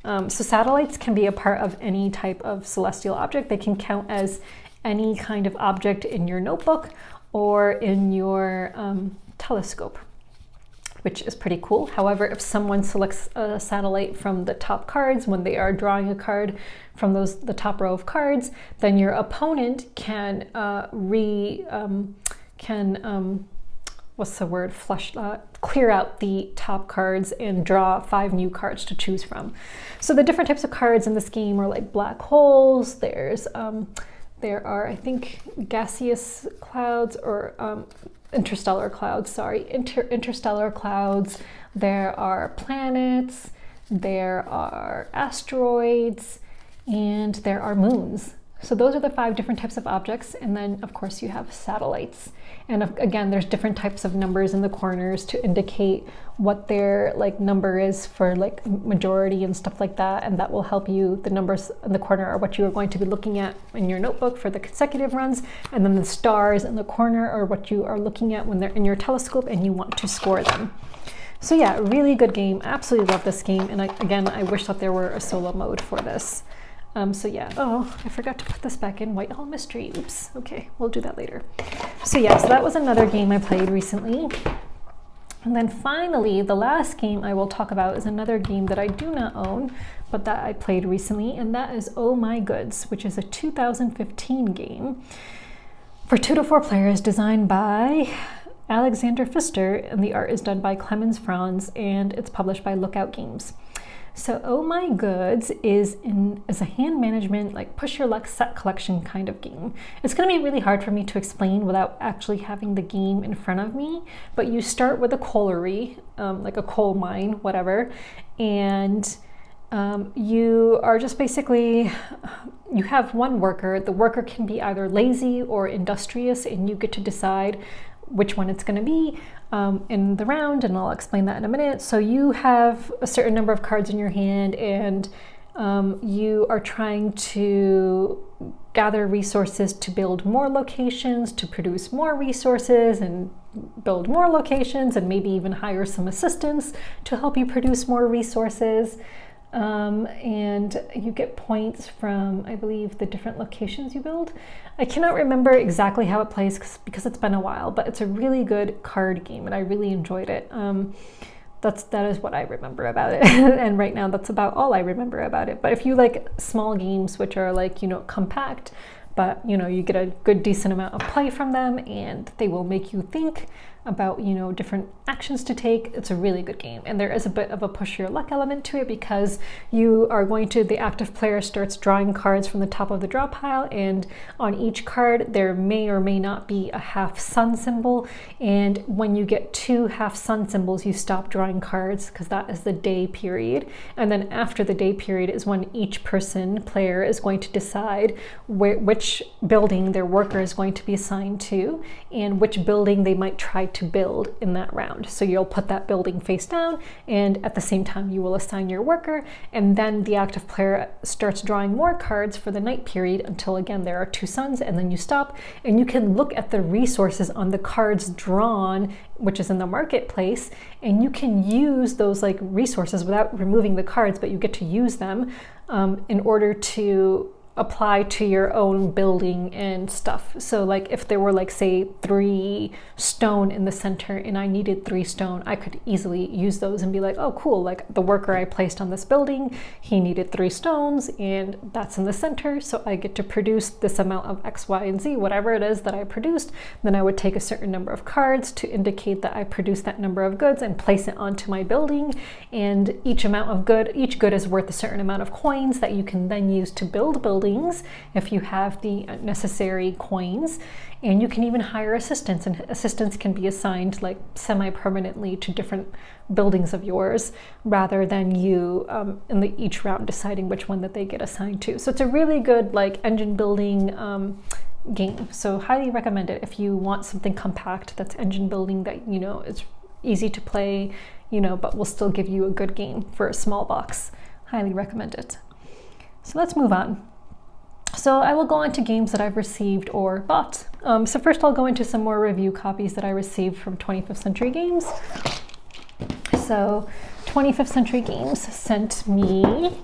A: So satellites can be a part of any type of celestial object. They can count as any kind of object in your notebook or in your telescope, which is pretty cool. However, if someone selects a satellite from the top cards when they are drawing a card from the top row of cards, then your opponent can clear out the top cards and draw 5 new cards to choose from. So the different types of cards in this game are like black holes. There are, I think, gaseous clouds or interstellar clouds, interstellar clouds. There are planets, there are asteroids, and there are moons. So those are the 5 different types of objects. And then of course you have satellites. And again, there's different types of numbers in the corners to indicate what their number is for majority and stuff like that. And that will help you. The numbers in the corner are what you are going to be looking at in your notebook for the consecutive runs. And then the stars in the corner are what you are looking at when they're in your telescope and you want to score them. So yeah, really good game. Absolutely love this game. And I wish that there were a solo mode for this. So yeah, I forgot to put this back in Whitehall Mystery. Oops. Okay, we'll do that later. So yeah, so that was another game I played recently. And then finally, the last game I will talk about is another game that I do not own, but that I played recently, and that is Oh My Goods, which is a 2015 game for 2 to 4 players designed by Alexander Pfister, and the art is done by Clemens Franz, and it's published by Lookout Games. So Oh My Goods is a hand management, push your luck set collection kind of game. It's going to be really hard for me to explain without actually having the game in front of me, but you start with a colliery, like a coal mine, whatever, and you are just basically, you have one worker. The worker can be either lazy or industrious, and you get to decide which one it's going to be in the round, and I'll explain that in a minute. So you have a certain number of cards in your hand, and you are trying to gather resources to build more locations, to produce more resources, and build more locations, and maybe even hire some assistants to help you produce more resources. And you get points from, I believe, the different locations you build. I cannot remember exactly how it plays because it's been a while, but it's a really good card game and I really enjoyed it. That is what I remember about it. And right now that's about all I remember about it. But if you like small games which are compact, but you get a good decent amount of play from them and they will make you think, about, you know, different actions to take. It's a really good game. And there is a bit of a push your luck element to it because you are going to, the active player starts drawing cards from the top of the draw pile, and on each card there may or may not be a half sun symbol. And when you get 2 half sun symbols, you stop drawing cards because that is the day period. And then after the day period is when each player is going to decide which building their worker is going to be assigned to and which building they might try to build in that round. So you'll put that building face down, and at the same time you will assign your worker, and then the active player starts drawing more cards for the night period until again there are 2 suns, and then you stop, and you can look at the resources on the cards drawn, which is in the marketplace, and you can use those like resources without removing the cards, but you get to use them in order to apply to your own building and stuff. So like if there were like say 3 stone in the center and I needed 3 stone, I could easily use those and be like, oh cool, like the worker I placed on this building, he needed 3 stones and that's in the center, so I get to produce this amount of X, Y, and Z, whatever it is that I produced. Then I would take a certain number of cards to indicate that I produced that number of goods and place it onto my building, and each good is worth a certain amount of coins that you can then use to build buildings if you have the necessary coins. And you can even hire assistants, and assistants can be assigned like semi-permanently to different buildings of yours rather than you in each round deciding which one that they get assigned to. So it's a really good like engine building game. So highly recommend it if you want something compact that's engine building that, you know, is easy to play, you know, but will still give you a good game for a small box. Highly recommend it. So let's move on. So I will go on to games that I've received or bought. So first I'll go into some more review copies that I received from 25th Century Games. So 25th Century Games sent me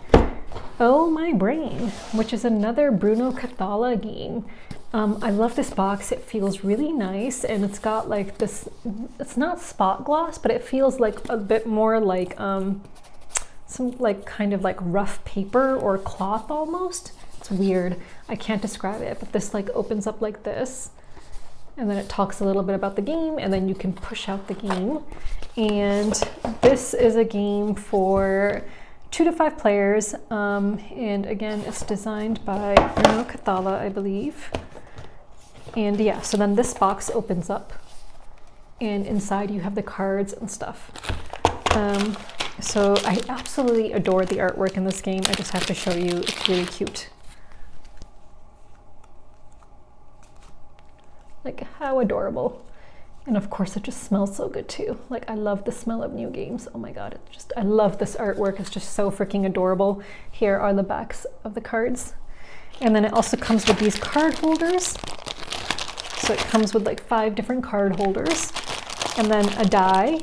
A: Oh My Brain, which is another Bruno Cathala game. I love this box. It feels really nice, and it's got like this, it's not spot gloss, but it feels like a bit more like some like kind of like rough paper or cloth almost. It's weird. I can't describe it, but this like opens up like this, and then it talks a little bit about the game, and then you can push out the game. And this is a game for 2 to 5 players. And again, it's designed by Bruno Cathala, I believe. And yeah, so then this box opens up, and inside you have the cards and stuff. So I absolutely adore the artwork in this game. I just have to show you, it's really cute. Like, how adorable. And of course it just smells so good too. Like, I love the smell of new games. Oh my god, it's just, I love this artwork. It's just so freaking adorable. Here are the backs of the cards. And then it also comes with these card holders. So it comes with like 5 different card holders, and then a die,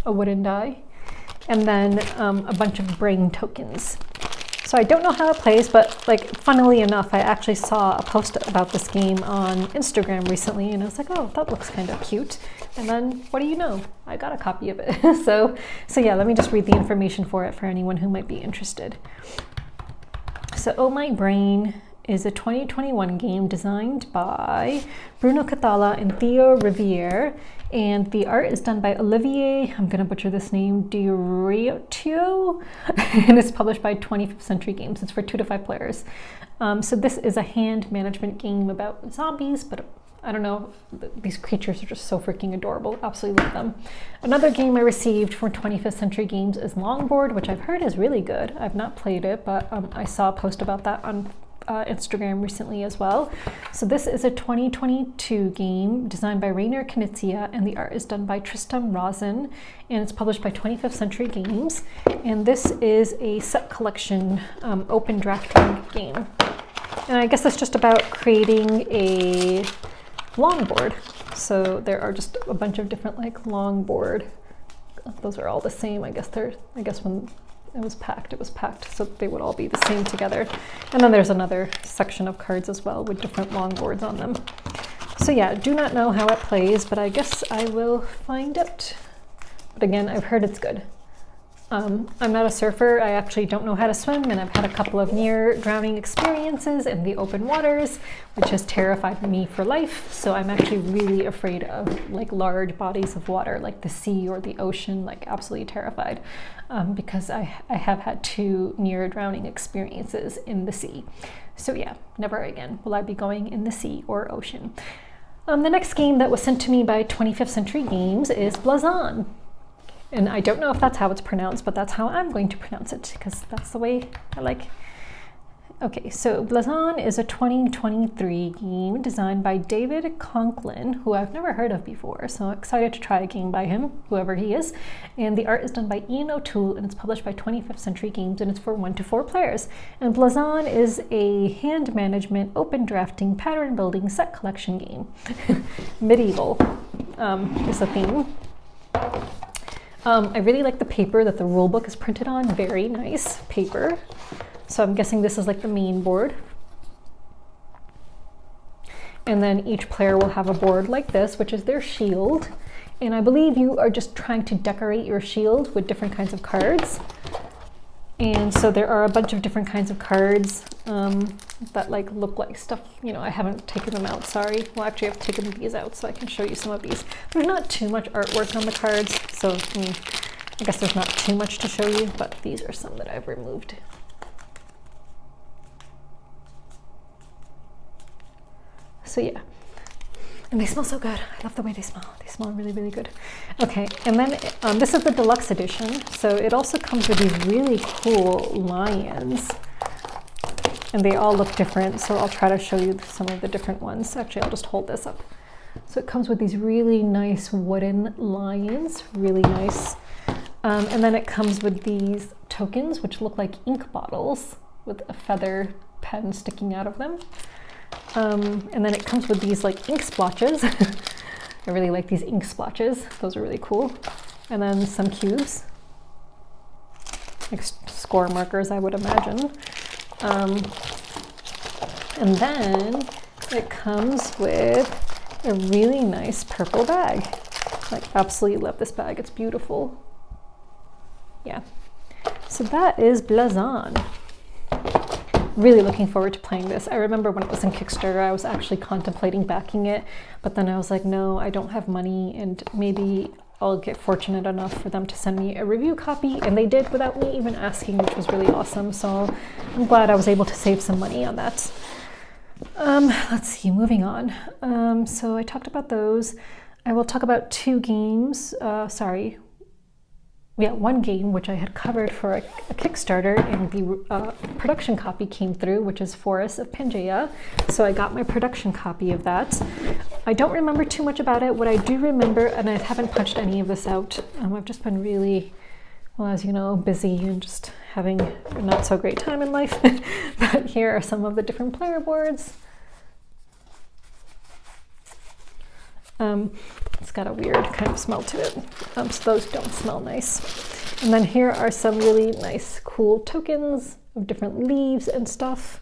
A: a wooden die, and then a bunch of brain tokens. So I don't know how it plays, but like, funnily enough, I actually saw a post about this game on Instagram recently, and I was like, oh, that looks kind of cute. And then, what do you know? I got a copy of it. So yeah, let me just read the information for it for anyone who might be interested. So Oh My Brain is a 2021 game designed by Bruno Cathala and Theo Riviere, and the art is done by Olivier, I'm gonna butcher this name, Dioriotio, and it's published by 25th Century Games. It's for 2 to 5 players. So this is a hand management game about zombies, but I don't know, these creatures are just so freaking adorable. Absolutely love them. Another game I received from 25th Century Games is Longboard, which I've heard is really good. I've not played it, but I saw a post about that on Instagram recently as well. So this is a 2022 game designed by Rainer Knizia, and the art is done by Tristan Rosen, and it's published by 25th Century Games. And this is a set collection open drafting game. And I guess it's just about creating a longboard. So there are just a bunch of different like longboard. Those are all the same. I guess when it was packed, so they would all be the same together. And then there's another section of cards as well with different longboards on them. So yeah, do not know how it plays, but I guess I will find out. But again, I've heard it's good. I'm not a surfer. I actually don't know how to swim, and I've had a couple of near drowning experiences in the open waters, which has terrified me for life. So I'm actually really afraid of like large bodies of water, like the sea or the ocean, like absolutely terrified, because I have had 2 near drowning experiences in the sea. So yeah, never again will I be going in the sea or ocean. The next game that was sent to me by 25th Century Games is Blazon. And I don't know if that's how it's pronounced, but that's how I'm going to pronounce it, because that's the way I like. Okay, so Blazon is a 2023 game designed by David Conklin, who I've never heard of before, so I'm excited to try a game by him, whoever he is. And the art is done by Ian O'Toole, and it's published by 25th Century Games, and it's for 1 to 4 players. And Blazon is a hand management, open drafting, pattern building, set collection game. Medieval is the theme. I really like the paper that the rule book is printed on. Very nice paper. So I'm guessing this is like the main board. And then each player will have a board like this, which is their shield. And I believe you are just trying to decorate your shield with different kinds of cards. And so there are a bunch of different kinds of cards that like look like stuff, you know, I haven't taken them out, sorry. Well, actually I've taken these out so I can show you some of these. There's not too much artwork on the cards, so I guess there's not too much to show you, but these are some that I've removed. So yeah, and they smell so good. I love the way they smell. They smell really, really good. Okay, and then this is the deluxe edition. So it also comes with these really cool lions. And they all look different, so I'll try to show you some of the different ones. Actually, I'll just hold this up. So it comes with these really nice wooden lions, really nice. And then it comes with these tokens, which look like ink bottles with a feather pen sticking out of them. And then it comes with these like ink splotches. I really like these ink splotches. Those are really cool. And then some cubes, like score markers, I would imagine. And then it comes with a really nice purple bag. Like, absolutely love this bag. It's beautiful. Yeah. So that is Blazon. Really looking forward to playing this. I remember when it was in Kickstarter, I was actually contemplating backing it, but then I was like, no, I don't have money, and maybe I'll get fortunate enough for them to send me a review copy, and they did without me even asking, which was really awesome. So I'm glad I was able to save some money on that. Let's see, moving on. So I talked about those. I will talk about 2 games. One game which I had covered for a Kickstarter, and the production copy came through, which is Forest of Pangaia. So I got my production copy of that. I don't remember too much about it. What I do remember, and I haven't punched any of this out, I've just been really, well, as you know, busy and just having a not so great time in life. But here are some of the different player boards. It's got a weird kind of smell to it, so those don't smell nice. And then here are some really nice, cool tokens of different leaves and stuff.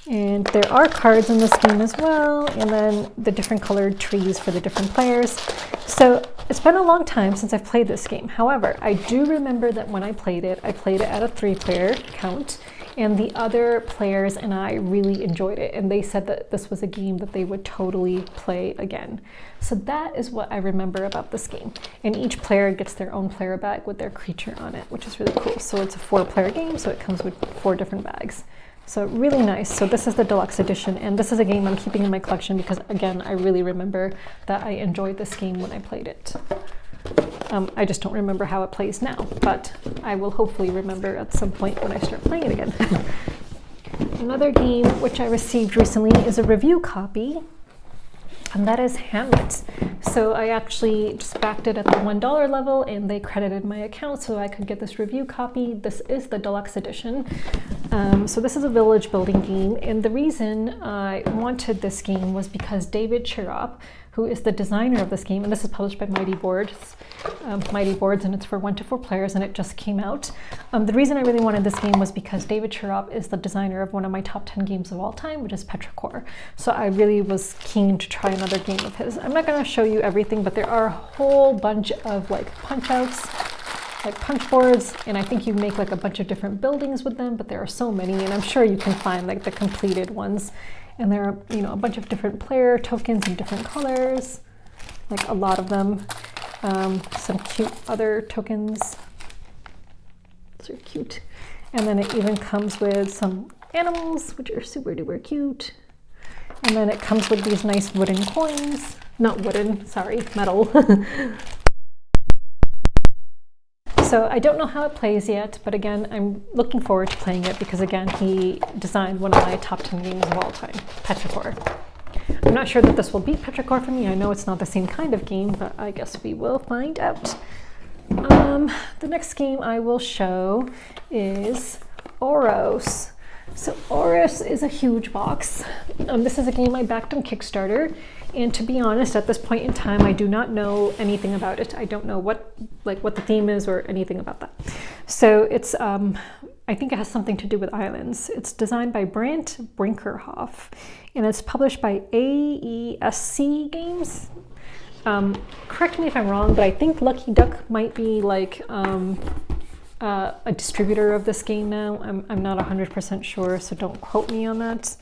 A: And there are cards in this game as well, and then the different colored trees for the different players. So it's been a long time since I've played this game. However, I do remember that when I played it at a 3-player count, and the other players and I really enjoyed it, and they said that this was a game that they would totally play again. So that is what I remember about this game. And each player gets their own player bag with their creature on it, which is really cool. So it's a 4-player game, so it comes with 4 different bags. So really nice. So this is the deluxe edition, and this is a game I'm keeping in my collection because, again, I really remember that I enjoyed this game when I played it. I just don't remember how it plays now, but I will hopefully remember at some point when I start playing it again. Another game which I received recently is a review copy, and that is Hamlet. So I actually just backed it at the $1 level, and they credited my account so I could get this review copy. This is the deluxe edition. So this is a village building game, and the reason I wanted this game was because David Chirop, who is the designer of this game, and this is published by Mighty Boards, and it's for 1 to 4 players, and it just came out. The reason I really wanted this game was because David Chirop is the designer of one of my top 10 games of all time, which is Patchwork. So I really was keen to try another game of his. I'm not going to show you everything, but there are a whole bunch of like punch outs like punch boards, and I think you make like a bunch of different buildings with them, but there are so many, and I'm sure you can find like the completed ones. And there are, you know, a bunch of different player tokens in different colors, like a lot of them. Some cute other tokens. Those are cute. And then it even comes with some animals, which are super duper cute. And then it comes with these nice wooden coins. Not wooden, sorry, metal. So I don't know how it plays yet, but again, I'm looking forward to playing it because again, he designed one of my top 10 games of all time, Petrichor. I'm not sure that this will beat Petrichor for me. I know it's not the same kind of game, but I guess we will find out. The next game I will show is Oros. So Oros is a huge box. This is a game I backed on Kickstarter, and to be honest, at this point in time, I do not know anything about it. I don't know what the theme is or anything about that. So it's, I think it has something to do with islands. It's designed by Brant Brinkerhoff, and it's published by AESC Games. Correct me if I'm wrong, but I think Lucky Duck might be like a distributor of this game now. I'm not 100% sure, so don't quote me on that.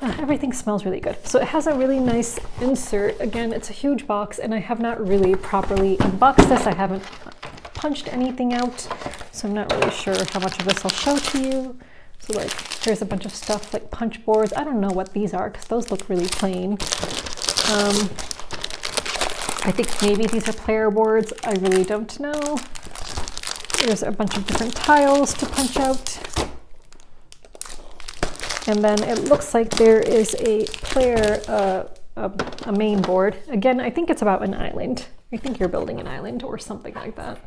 A: Everything smells really good. So it has a really nice insert. Again, it's a huge box, and I have not really properly unboxed this. I haven't punched anything out, so I'm not really sure how much of this I'll show to you. So like, here's a bunch of stuff like punch boards. I don't know what these are because those look really plain. I think maybe these are player boards. I really don't know. There's a bunch of different tiles to punch out. And then it looks like there is a player, a main board. Again, I think it's about an island. I think you're building an island or something like that.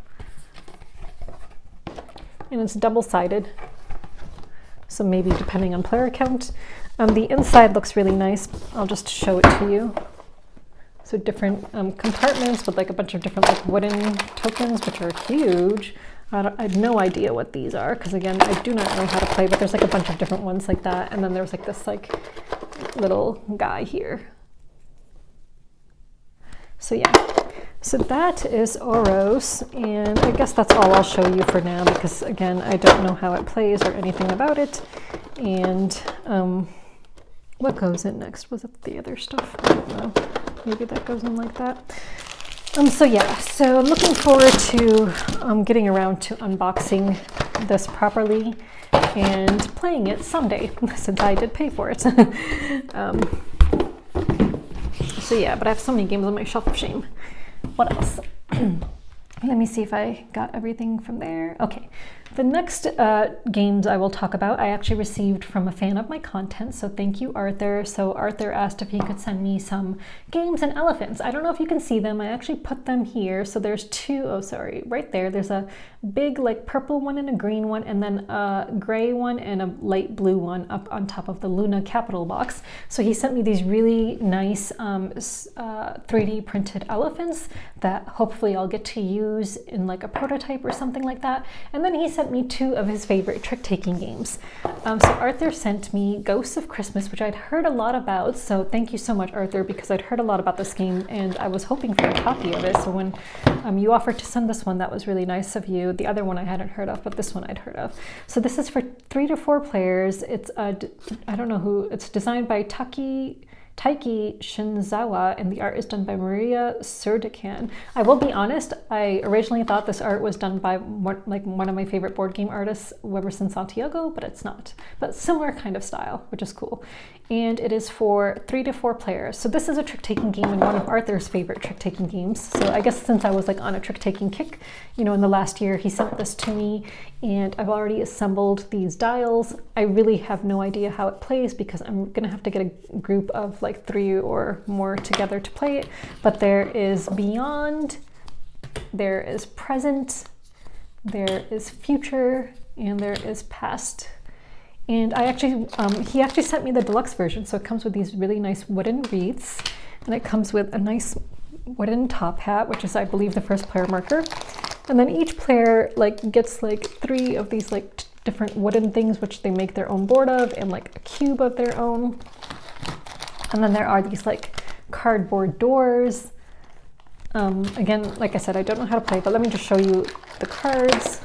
A: And it's double-sided. So maybe depending on player count. The inside looks really nice. I'll just show it to you. So different compartments with like a bunch of different like wooden tokens, which are huge. I have no idea what these are because again, I do not know how to play, but there's like a bunch of different ones like that. And then there's like this like little guy here. So yeah, so that is Oros, and I guess that's all I'll show you for now because again, I don't know how it plays or anything about it. And what goes in next? Was it the other stuff? I don't know. Maybe that goes in like that. So yeah, so I'm looking forward to getting around to unboxing this properly and playing it someday, since I did pay for it. So yeah, but I have so many games on my shelf of shame. What else? Let me see if I got everything from there. Okay, the next games I will talk about, I actually received from a fan of my content, so thank you, Arthur. So Arthur asked if he could send me some games and elephants. I don't know if you can see them. I actually put them here. So there's two, oh sorry, right there. There's a big like purple one and a green one, and then a gray one and a light blue one up on top of the Luna Capital box. So he sent me these really nice 3D printed elephants that hopefully I'll get to use in like a prototype or something like that. And then he sent me two of his favorite trick-taking games. So Arthur sent me Ghosts of Christmas, which I'd heard a lot about. So thank you so much, Arthur, because I'd heard a lot about this game and I was hoping for a copy of it. So when you offered to send this one, that was really nice of you. The other one I hadn't heard of, but this one I'd heard of. So this is for 3 to 4 players. It's I don't know who. It's designed by Taiki Shinzawa, and the art is done by Maria Surdekan. I will be honest, I originally thought this art was done by one of my favorite board game artists, Weberson Santiago, but it's not. But similar kind of style, which is cool. And it is for 3 to 4 players. So this is a trick-taking game and one of Arthur's favorite trick-taking games. So I guess since I was like on a trick-taking kick, you know, in the last year, he sent this to me, and I've already assembled these dials. I really have no idea how it plays because I'm gonna have to get a group of like 3 or more together to play it. But there is Beyond, there is Present, there is Future, and there is Past. And I actually, he actually sent me the deluxe version. So it comes with these really nice wooden wreaths, and it comes with a nice wooden top hat, which is, I believe, the first player marker. And then each player like gets like 3 of these like different wooden things, which they make their own board of, and like a cube of their own. And then there are these like cardboard doors. Again, like I said, I don't know how to play, but let me just show you the cards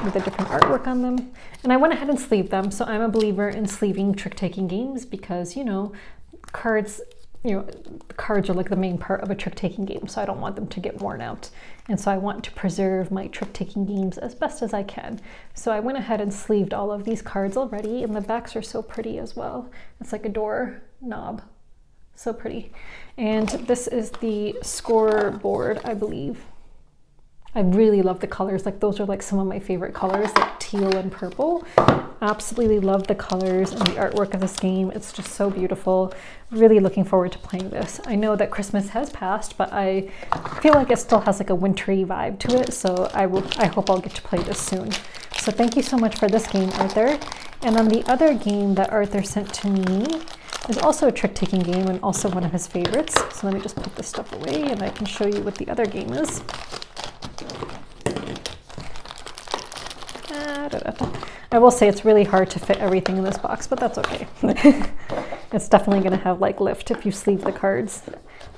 A: with the different artwork on them. And I went ahead and sleeved them, so I'm a believer in sleeving trick-taking games because, you know, cards are like the main part of a trick-taking game, so I don't want them to get worn out. And so I want to preserve my trick-taking games as best as I can. So I went ahead and sleeved all of these cards already, and the backs are so pretty as well. It's like a door knob. So pretty. And this is the scoreboard, I believe. I really love the colors. Like those are like some of my favorite colors, like teal and purple. Absolutely love the colors and the artwork of this game. It's just so beautiful. Really looking forward to playing this. I know that Christmas has passed, but I feel like it still has like a wintry vibe to it. So I hope I'll get to play this soon. So thank you so much for this game, Arthur. And then the other game that Arthur sent to me is also a trick-taking game and also one of his favorites. So let me just put this stuff away and I can show you what the other game is. I will say it's really hard to fit everything in this box, but that's okay. It's definitely going to have like lift if you sleeve the cards.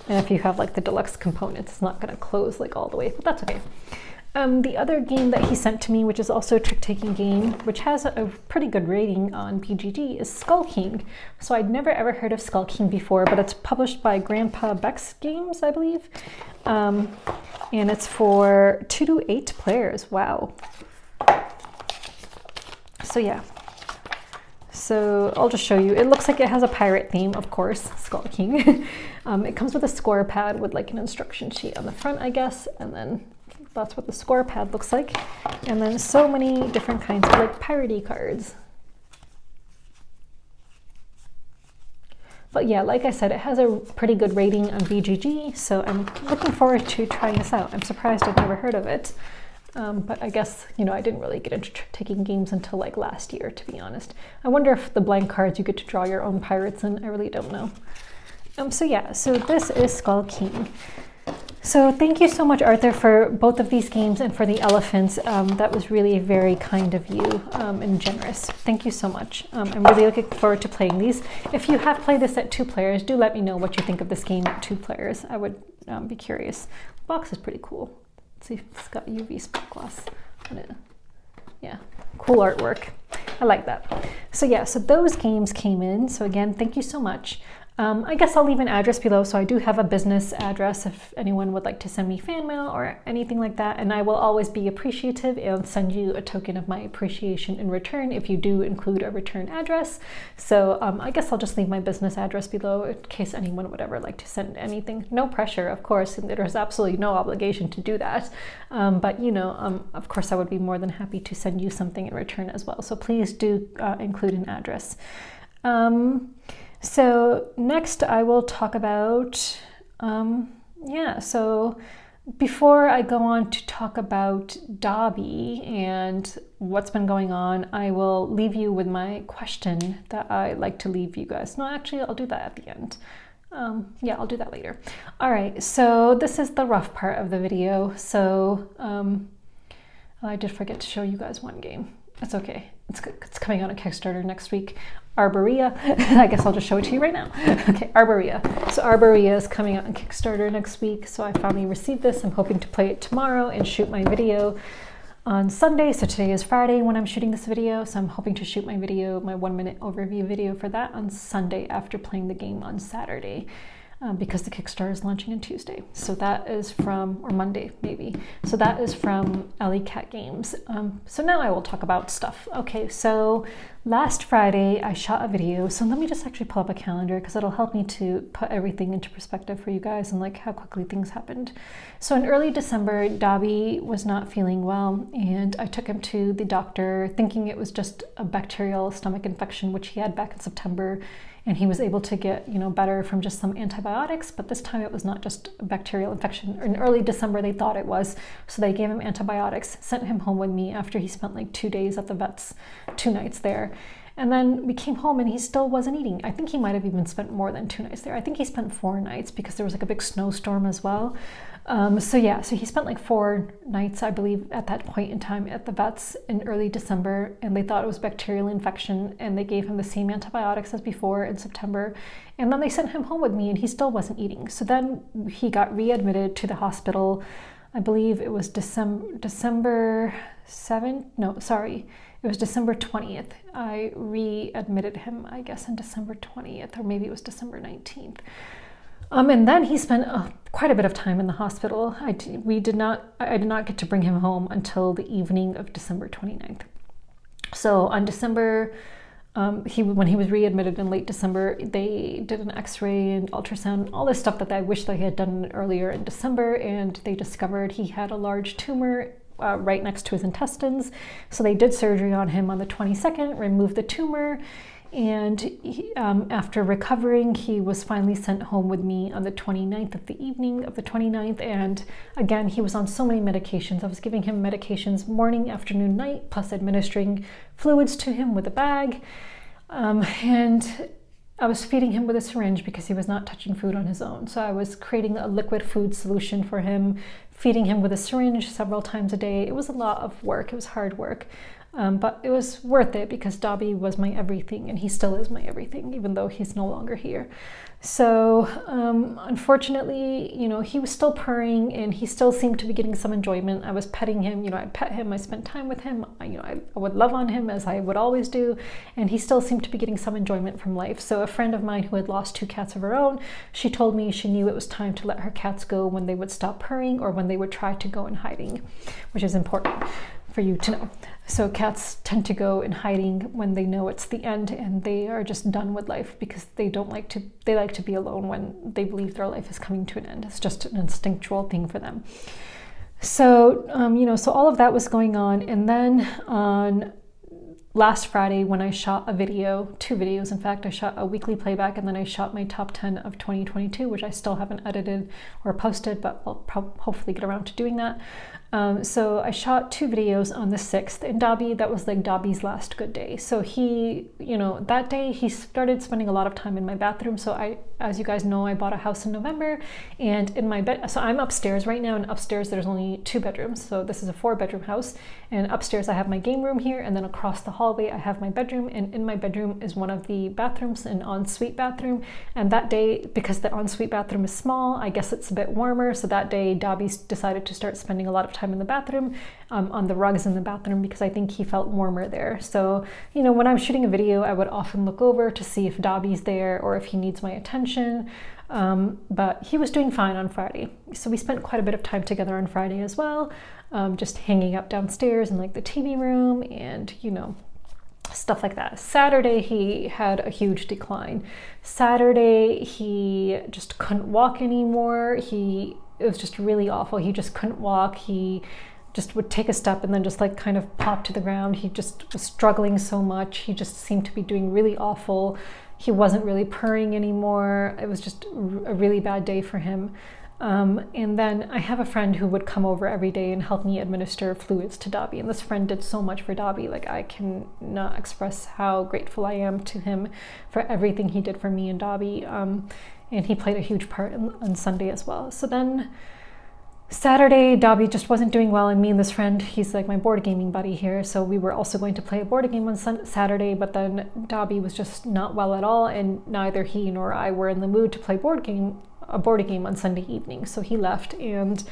A: And if you have like the deluxe components, it's not going to close like all the way, but that's okay. The other game that he sent to me, which is also a trick-taking game, which has a pretty good rating on BGG, is Skull King. So I'd never ever heard of Skull King before, but it's published by Grandpa Beck's Games, I believe. And it's for 2 to 8 players. Wow. So yeah, so I'll just show you. It looks like it has a pirate theme, of course, Skull King. It comes with a score pad with like an instruction sheet on the front, I guess, and then that's what the score pad looks like. And then so many different kinds of like piratey cards. But yeah, like I said, it has a pretty good rating on BGG, so I'm looking forward to trying this out. I'm surprised I'd never heard of it. But I guess, you know, I didn't really get into trick-taking games until like last year, to be honest. I wonder if the blank cards you get to draw your own pirates in, I really don't know. So yeah, so this is Skull King. So thank you so much, Arthur, for both of these games and for the elephants. That was really very kind of you and generous. Thank you so much. I'm really looking forward to playing these. If you have played this at 2 players, do let me know what you think of this game at 2 players. I would be curious. The box is pretty cool. Let's see if it's got UV spot glass on it. Yeah, cool artwork. I like that. So yeah, so those games came in. So again, thank you so much. I guess I'll leave an address below. So I do have a business address if anyone would like to send me fan mail or anything like that. And I will always be appreciative and send you a token of my appreciation in return if you do include a return address. So I guess I'll just leave my business address below in case anyone would ever like to send anything. No pressure, of course. And there's absolutely no obligation to do that. But you know, of course, I would be more than happy to send you something in return as well. So please do include an address. So next I will talk about, so before I go on to talk about Dobby and what's been going on, I will leave you with my question that I like to leave you guys. No, actually, I'll do that at the end. Yeah, I'll do that later. All right, so this is the rough part of the video. So I did forget to show you guys one game. It's okay. It's coming out on Kickstarter next week. Arborea. I guess I'll just show it to you right now. Okay, Arborea. So Arborea is coming out on Kickstarter next week. So I finally received this. I'm hoping to play it tomorrow and shoot my video on Sunday. So today is Friday when I'm shooting this video. So I'm hoping to shoot my video, my 1-minute overview video for that on Sunday after playing the game on Saturday. Because the Kickstarter is launching on Tuesday. So that is from, or Monday maybe. So that is from Alley Cat Games. So now I will talk about stuff. Okay, so last Friday I shot a video. So let me just actually pull up a calendar because it'll help me to put everything into perspective for you guys and like how quickly things happened. So in early December, Dobby was not feeling well and I took him to the doctor thinking it was just a bacterial stomach infection, which he had back in September. And he was able to get, you know, better from just some antibiotics, but this time it was not just a bacterial infection. In early December, they thought it was, so they gave him antibiotics, sent him home with me after he spent like 2 days at the vet's, 2 nights there. And then we came home and he still wasn't eating. I think he might have even spent more than 2 nights there. I think he spent 4 nights because there was like a big snowstorm as well. So he spent like 4 nights, I believe, at that point in time at the vet's in early December, and they thought it was bacterial infection, and they gave him the same antibiotics as before in September. And then they sent him home with me and he still wasn't eating. So then he got readmitted to the hospital. I believe it was December 7th. No, sorry. It was December 20th. I readmitted him, I guess, on December 20th, or maybe it was December 19th. And then he spent quite a bit of time in the hospital. I did not get to bring him home until the evening of December 29th. So on December, when he was readmitted in late December, they did an x-ray and ultrasound, all this stuff that I wish they had done earlier in December, and they discovered he had a large tumor right next to his intestines. So they did surgery on him on the 22nd, removed the tumor, and after recovering, he was finally sent home with me on the 29th of the evening of the 29th. And again, he was on so many medications. I was giving him medications morning, afternoon, night, plus administering fluids to him with a bag. And I was feeding him with a syringe because he was not touching food on his own. So I was creating a liquid food solution for him, feeding him with a syringe several times a day. It was a lot of work. It was hard work. But it was worth it because Dobby was my everything, and he still is my everything, even though he's no longer here. So unfortunately, he was still purring and he still seemed to be getting some enjoyment. I was petting him, I'd pet him, I spent time with him, I would love on him as I would always do, and he still seemed to be getting some enjoyment from life. So a friend of mine who had lost 2 cats of her own, she told me she knew it was time to let her cats go when they would stop purring or when they would try to go in hiding, which is important for you to know. So cats tend to go in hiding when they know it's the end and they are just done with life because they like to be alone when they believe their life is coming to an end. It's just an instinctual thing for them. So, so all of that was going on. And then on last Friday when I shot a video, 2 videos, in fact, I shot a weekly playback and then I shot my top 10 of 2022, which I still haven't edited or posted, but I'll hopefully get around to doing that. So I shot 2 videos on the 6th, and Dobby, that was like Dobby's last good day. So he, that day he started spending a lot of time in my bathroom. So as you guys know, I bought a house in November, and in my bed, so I'm upstairs right now, and upstairs there's only 2 bedrooms. So this is a 4-bedroom house, and upstairs I have my game room here, and then across the hallway I have my bedroom, and in my bedroom is one of the bathrooms, an ensuite bathroom. And that day, because the ensuite bathroom is small, I guess it's a bit warmer. So that day Dobby decided to start spending a lot of time in the bathroom, on the rugs in the bathroom, because I think he felt warmer there. So, when I'm shooting a video, I would often look over to see if Dobby's there or if he needs my attention. But he was doing fine on Friday. So we spent quite a bit of time together on Friday as well, just hanging out downstairs in like the TV room and, stuff like that. Saturday, he had a huge decline. Saturday, he just couldn't walk anymore. It was just really awful. He just couldn't walk. He just would take a step and then just like kind of pop to the ground. He just was struggling so much. He just seemed to be doing really awful. He wasn't really purring anymore. It was just a really bad day for him. And then I have a friend who would come over every day and help me administer fluids to Dobby. And this friend did so much for Dobby. Like, I cannot express how grateful I am to him for everything he did for me and Dobby. And he played a huge part on Sunday as well. So then Saturday, Dobby just wasn't doing well, and me and this friend, he's like my board gaming buddy here, so we were also going to play a board game on Saturday, but then Dobby was just not well at all, and neither he nor I were in the mood to play a board game on Sunday evening. So he left, and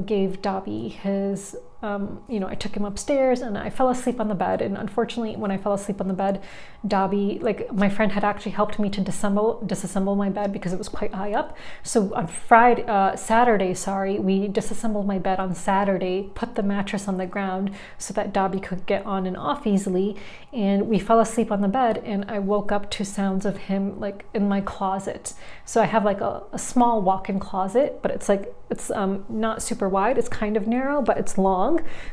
A: gave Dobby his, I took him upstairs and I fell asleep on the bed. And unfortunately, when I fell asleep on the bed, Dobby, like my friend had actually helped me to disassemble my bed because it was quite high up. So on Saturday, we disassembled my bed on Saturday, put the mattress on the ground so that Dobby could get on and off easily. And we fell asleep on the bed, and I woke up to sounds of him like in my closet. So I have like a small walk-in closet, but it's not super wide. It's kind of narrow, but it's long.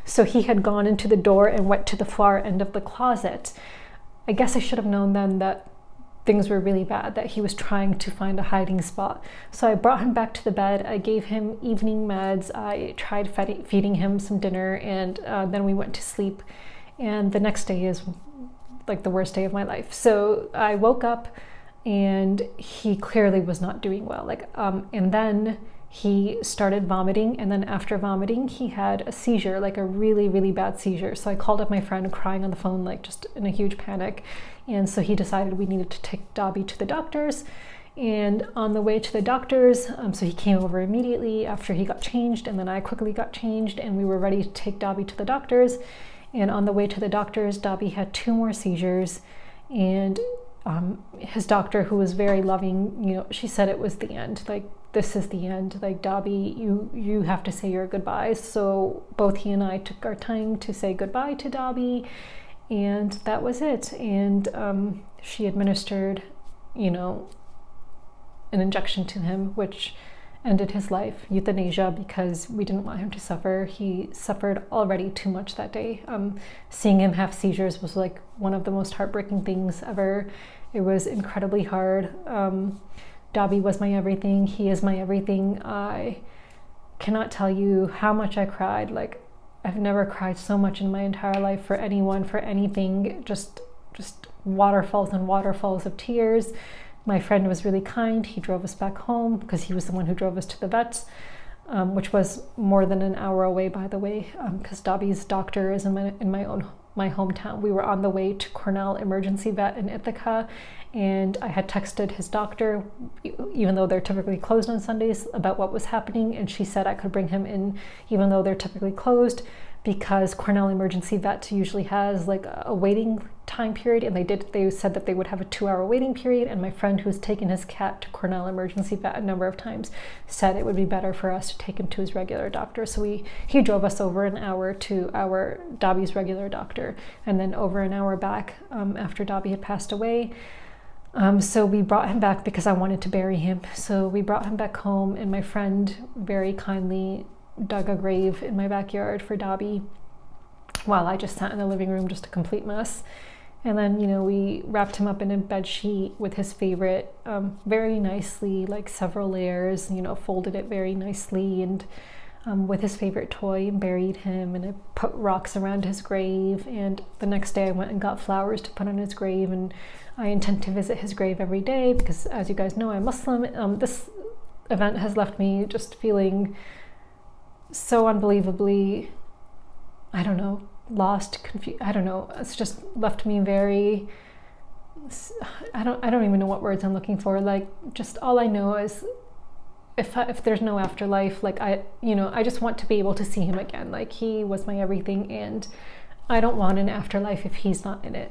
A: So he had gone into the door and went to the far end of the closet. I guess I should have known then that things were really bad, that he was trying to find a hiding spot. So I brought him back to the bed. I gave him evening meds. I tried feeding him some dinner, and then we went to sleep. And the next day is like the worst day of my life. So I woke up and he clearly was not doing well. And then he started vomiting, and then after vomiting, he had a seizure, like a really, really bad seizure. So I called up my friend crying on the phone, like just in a huge panic. And so he decided we needed to take Dobby to the doctors. And on the way to the doctors, so he came over immediately after he got changed, and then I quickly got changed, and we were ready to take Dobby to the doctors. And on the way to the doctors, Dobby had 2 more seizures, and his doctor, who was very loving, she said it was the end. Like, this is the end. Like, Dobby, you have to say your goodbyes. So both he and I took our time to say goodbye to Dobby, and that was it. And she administered, an injection to him, which ended his life, euthanasia, because we didn't want him to suffer. He suffered already too much that day. Seeing him have seizures was like one of the most heartbreaking things ever. It was incredibly hard. Dobby was my everything. He is my everything. I cannot tell you how much I cried. Like, I've never cried so much in my entire life for anyone, for anything. Just waterfalls and waterfalls of tears. My friend was really kind. He drove us back home because he was the one who drove us to the vets, which was more than an hour away, by the way, because Dobby's doctor is in my hometown. We were on the way to Cornell Emergency Vet in Ithaca, and I had texted his doctor, even though they're typically closed on Sundays, about what was happening, and she said I could bring him in even though they're typically closed, because Cornell Emergency Vet usually has like a waiting time period, and they said that they would have a 2-hour waiting period, and my friend who's taken his cat to Cornell Emergency Vet a number of times said it would be better for us to take him to his regular doctor. So he drove us over an hour to our Dobby's regular doctor, and then over an hour back after Dobby had passed away. So we brought him back because I wanted to bury him. So we brought him back home, and my friend very kindly dug a grave in my backyard for Dobby while I just sat in the living room, just a complete mess. And then, we wrapped him up in a bed sheet with his favorite, very nicely, like several layers, folded it very nicely, and with his favorite toy, and buried him, and I put rocks around his grave. And the next day I went and got flowers to put on his grave, and I intend to visit his grave every day because, as you guys know, I'm Muslim. This event has left me just feeling so unbelievably, lost, confused. It's just left me very, I don't even know what words I'm looking for. Like, just all I know is if there's no afterlife, like I just want to be able to see him again. Like, he was my everything, and I don't want an afterlife if he's not in it.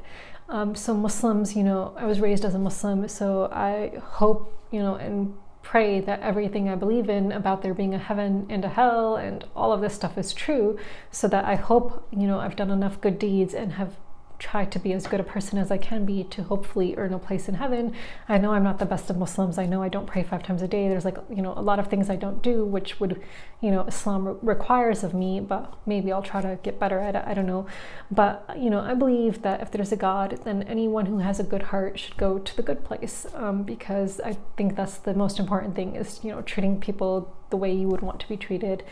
A: So Muslims, I was raised as a Muslim, so I hope, and pray that everything I believe in about there being a heaven and a hell and all of this stuff is true, so that I hope, I've done enough good deeds and have tried to be as good a person as I can be to hopefully earn a place in heaven. I know I'm not the best of Muslims. I know I don't pray 5 times a day. There's a lot of things I don't do, which would, Islam requires of me, but maybe I'll try to get better at it. I don't know. But, I believe that if there's a God, then anyone who has a good heart should go to the good place, because I think that's the most important thing is, treating people the way you would want to be treated,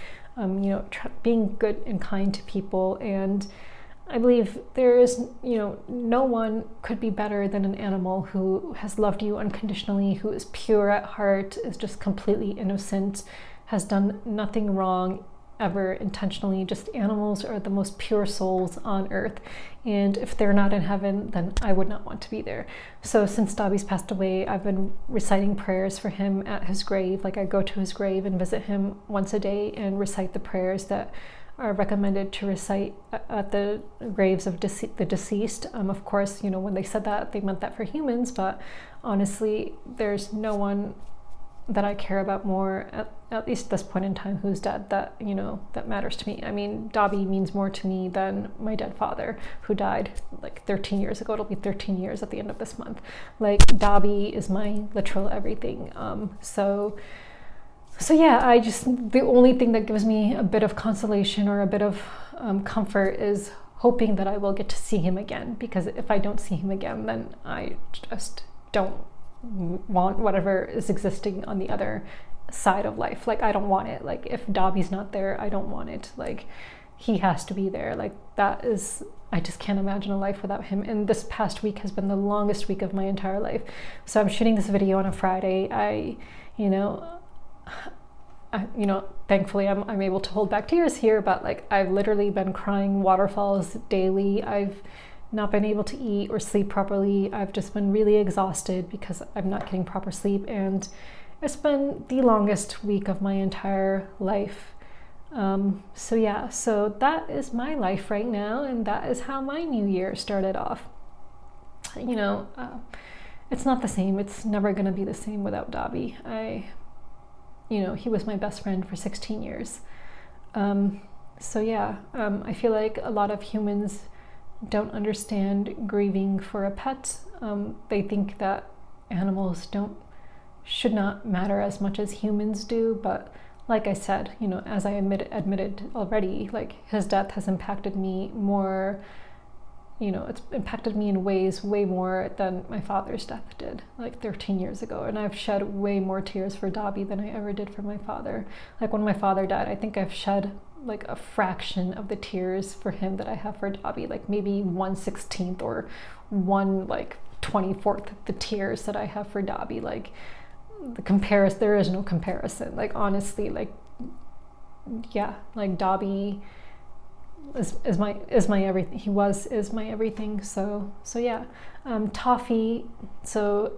A: being good and kind to people. And I believe there is, no one could be better than an animal who has loved you unconditionally, who is pure at heart, is just completely innocent, has done nothing wrong ever intentionally. Just animals are the most pure souls on earth. And if they're not in heaven, then I would not want to be there. So since Dobby's passed away, I've been reciting prayers for him at his grave. Like, I go to his grave and visit him once a day and recite the prayers that are recommended to recite at the graves of the deceased. Of course, when they said that, they meant that for humans, but honestly, there's no one that I care about more, at least at this point in time, who's dead, that, that matters to me. I mean, Dobby means more to me than my dead father, who died like 13 years ago. It'll be 13 years at the end of this month. Like, Dobby is my literal everything. So yeah, the only thing that gives me a bit of consolation or a bit of comfort is hoping that I will get to see him again, because if I don't see him again, then I just don't want whatever is existing on the other side of life. Like, I don't want it. Like, if Dobby's not there, I don't want it. Like, he has to be there. Like that is, I just can't imagine a life without him. And this past week has been the longest week of my entire life. So I'm shooting this video on a Friday. Thankfully I'm able to hold back tears here, but like I've literally been crying waterfalls daily. I've not been able to eat or sleep properly. I've just been really exhausted because I'm not getting proper sleep, and it's been the longest week of my entire life. So that is my life right now, and that is how my new year started off. It's not the same. It's never going to be the same without Dobby. He was my best friend for 16 years. I feel like a lot of humans don't understand grieving for a pet. They think that animals should not matter as much as humans do, but like I said, as I admitted already, like his death has impacted me more, it's impacted me in ways way more than my father's death did, like 13 years ago. And I've shed way more tears for Dobby than I ever did for my father. Like when my father died, I think I've shed like a fraction of the tears for him that I have for Dobby, like maybe 1/16 or 1/24 of the tears that I have for Dobby. Like there is no comparison. Like honestly, like Dobby is my everything. Is my everything. So yeah. Toffee. So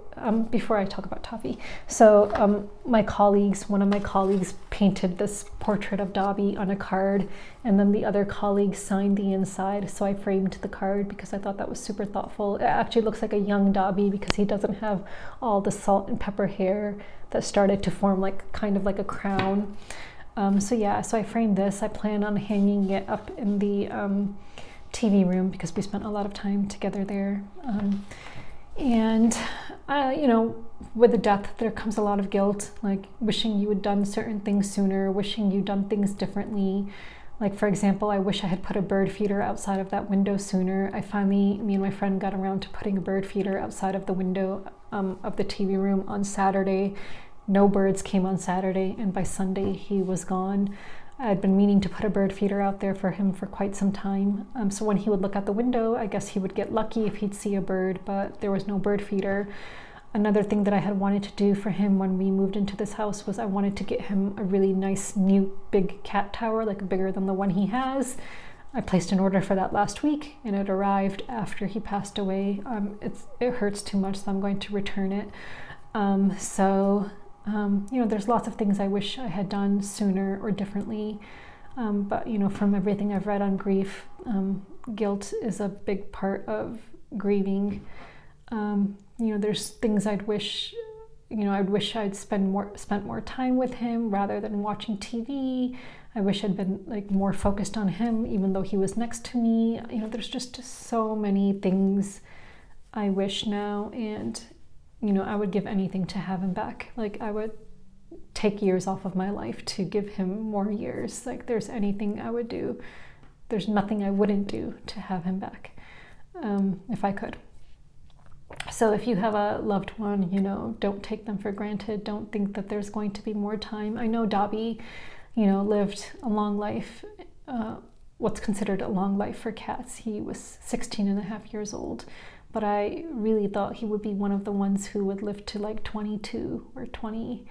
A: before I talk about Toffee, one of my colleagues painted this portrait of Dobby on a card, and then the other colleague signed the inside. So I framed the card because I thought that was super thoughtful. It actually looks like a young Dobby because he doesn't have all the salt and pepper hair that started to form like kind of like a crown. So I framed this. I plan on hanging it up in the TV room because we spent a lot of time together there. With the death, there comes a lot of guilt, like wishing you had done certain things sooner, wishing you'd done things differently. Like, for example, I wish I had put a bird feeder outside of that window sooner. Me and my friend got around to putting a bird feeder outside of the window of the TV room on Saturday. No birds came on Saturday, and by Sunday he was gone. I'd been meaning to put a bird feeder out there for him for quite some time. So when he would look out the window, I guess he would get lucky if he'd see a bird, but there was no bird feeder. Another thing that I had wanted to do for him when we moved into this house was I wanted to get him a really nice new big cat tower, like bigger than the one he has. I placed an order for that last week, and it arrived after he passed away. It hurts too much, so I'm going to return it. There's lots of things I wish I had done sooner or differently. But from everything I've read on grief, guilt is a big part of grieving. There's things I'd wish I'd spent more time with him rather than watching TV. I wish I'd been like more focused on him, even though he was next to me. There's just so many things I wish now, and I would give anything to have him back. Like I would take years off of my life to give him more years. Like there's anything I would do. There's nothing I wouldn't do to have him back, if I could. So if you have a loved one, don't take them for granted. Don't think that there's going to be more time. I know Dobby, lived a long life, what's considered a long life for cats. He was 16 and a half years old. But I really thought he would be one of the ones who would live to like 22 or 20.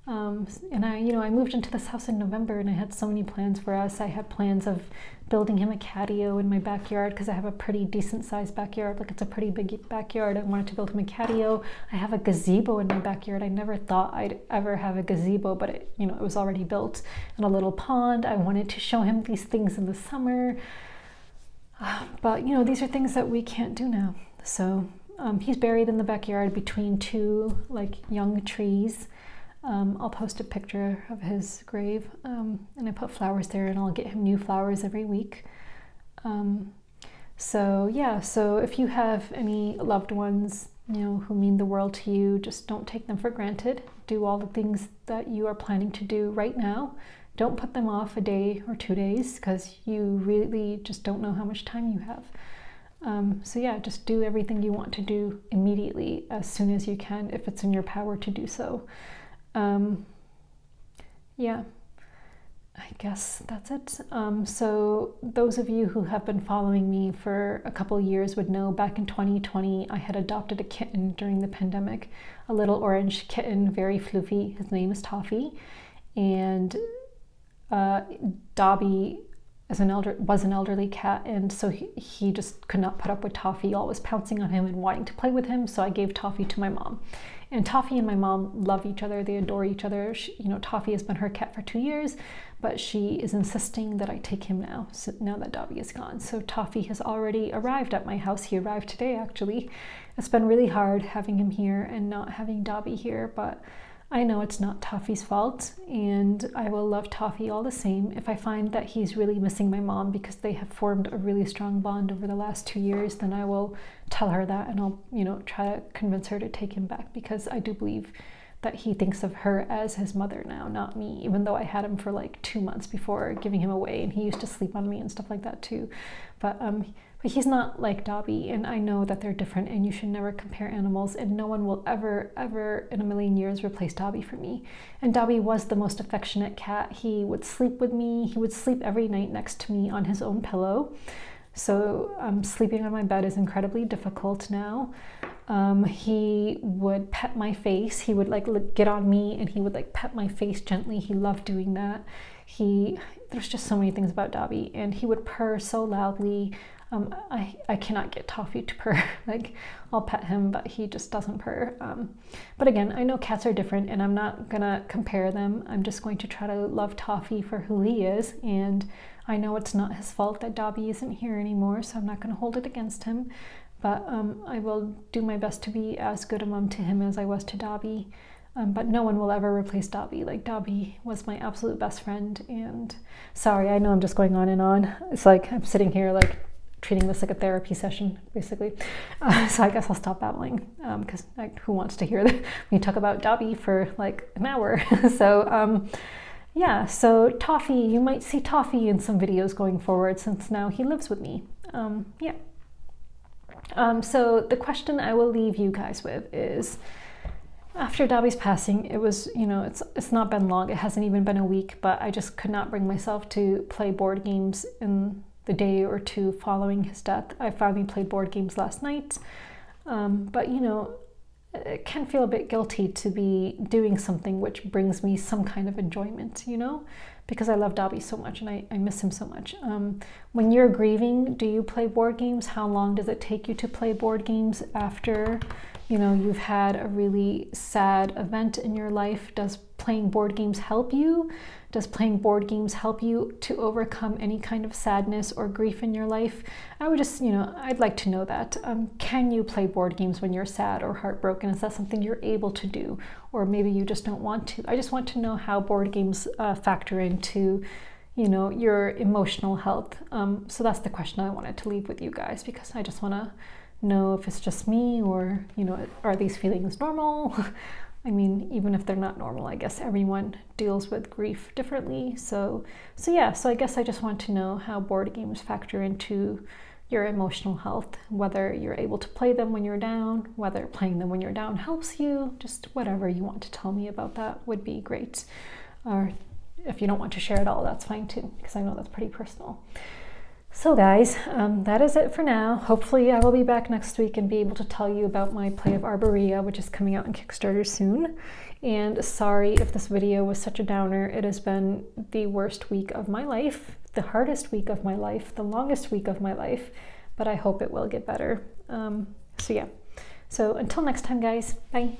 A: And I moved into this house in November, and I had so many plans for us. I had plans of building him a catio in my backyard because I have a pretty decent sized backyard. Like it's a pretty big backyard. I wanted to build him a catio. I have a gazebo in my backyard. I never thought I'd ever have a gazebo, but it was already built. And a little pond. I wanted to show him these things in the summer. But these are things that we can't do now. So he's buried in the backyard between two like young trees. I'll post a picture of his grave, and I put flowers there, and I'll get him new flowers every week. So if you have any loved ones, who mean the world to you, just don't take them for granted. Do all the things that you are planning to do right now. Don't put them off a day or 2 days because you really just don't know how much time you have. Just do everything you want to do immediately as soon as you can, if it's in your power to do so. I guess that's it. So those of you who have been following me for a couple years would know back in 2020, I had adopted a kitten during the pandemic, a little orange kitten, very floofy. His name is Toffee. And Dobby was an elderly cat, and so he just could not put up with Toffee, always pouncing on him and wanting to play with him. So I gave Toffee to my mom. And Toffee and my mom love each other. They adore each other. Toffee has been her cat for 2 years, but she is insisting that I take him now, so now that Dobby is gone. So Toffee has already arrived at my house. He arrived today, actually. It's been really hard having him here and not having Dobby here, but I know it's not Toffee's fault, and I will love Toffee all the same. If I find that he's really missing my mom because they have formed a really strong bond over the last 2 years, then I will tell her that, and I'll, try to convince her to take him back, because I do believe that he thinks of her as his mother now, not me, even though I had him for like 2 months before giving him away, and he used to sleep on me and stuff like that too. But he's not like Dobby, and I know that they're different, and you should never compare animals, and no one will ever, ever in a million years replace Dobby for me. And Dobby was the most affectionate cat. He would sleep with me. He would sleep every night next to me on his own pillow. So sleeping on my bed is incredibly difficult now. He would pet my face. He would get on me, and he would pet my face gently. He loved doing that. There's just so many things about Dobby, and he would purr so loudly. I cannot get Toffee to purr. I'll pet him, but he just doesn't purr. But again, I know cats are different, and I'm not gonna compare them. I'm just going to try to love Toffee for who he is, and I know it's not his fault that Dobby isn't here anymore, so I'm not gonna hold it against him. But I will do my best to be as good a mom to him as I was to Dobby. But no one will ever replace Dobby. Dobby was my absolute best friend. And sorry, I know I'm just going on and on. It's like I'm sitting here treating this like a therapy session, basically. So I guess I'll stop babbling, because who wants to hear that we talk about Dobby for an hour? So yeah, so Toffee, you might see Toffee in some videos going forward, since now he lives with me. Yeah. So the question I will leave you guys with is, after Dobby's passing, it was, it's not been long. It hasn't even been a week, but I just could not bring myself to play board games in the day or two following his death. I finally played board games last night, but it can feel a bit guilty to be doing something which brings me some kind of enjoyment, because I love Dobby so much, and I miss him so much. When you're grieving, do you play board games? How long does it take you to play board games after you've had a really sad event in your life? Does playing board games help you? Does playing board games help you to overcome any kind of sadness or grief in your life? I would just, I'd like to know that. Can you play board games when you're sad or heartbroken? Is that something you're able to do? Or maybe you just don't want to. I just want to know how board games factor into, your emotional health. So that's the question I wanted to leave with you guys, because I just want to know if it's just me, or, are these feelings normal? I mean, even if they're not normal, I guess everyone deals with grief differently. So yeah, so I guess I just want to know how board games factor into your emotional health, whether you're able to play them when you're down, whether playing them when you're down helps you, just whatever you want to tell me about that would be great. Or if you don't want to share it all, that's fine too, because I know that's pretty personal. So guys, that is it for now. Hopefully I will be back next week and be able to tell you about my play of Arborea, which is coming out on Kickstarter soon. And sorry if this video was such a downer. It has been the worst week of my life, the hardest week of my life, the longest week of my life, but I hope it will get better. So yeah. So until next time, guys, bye.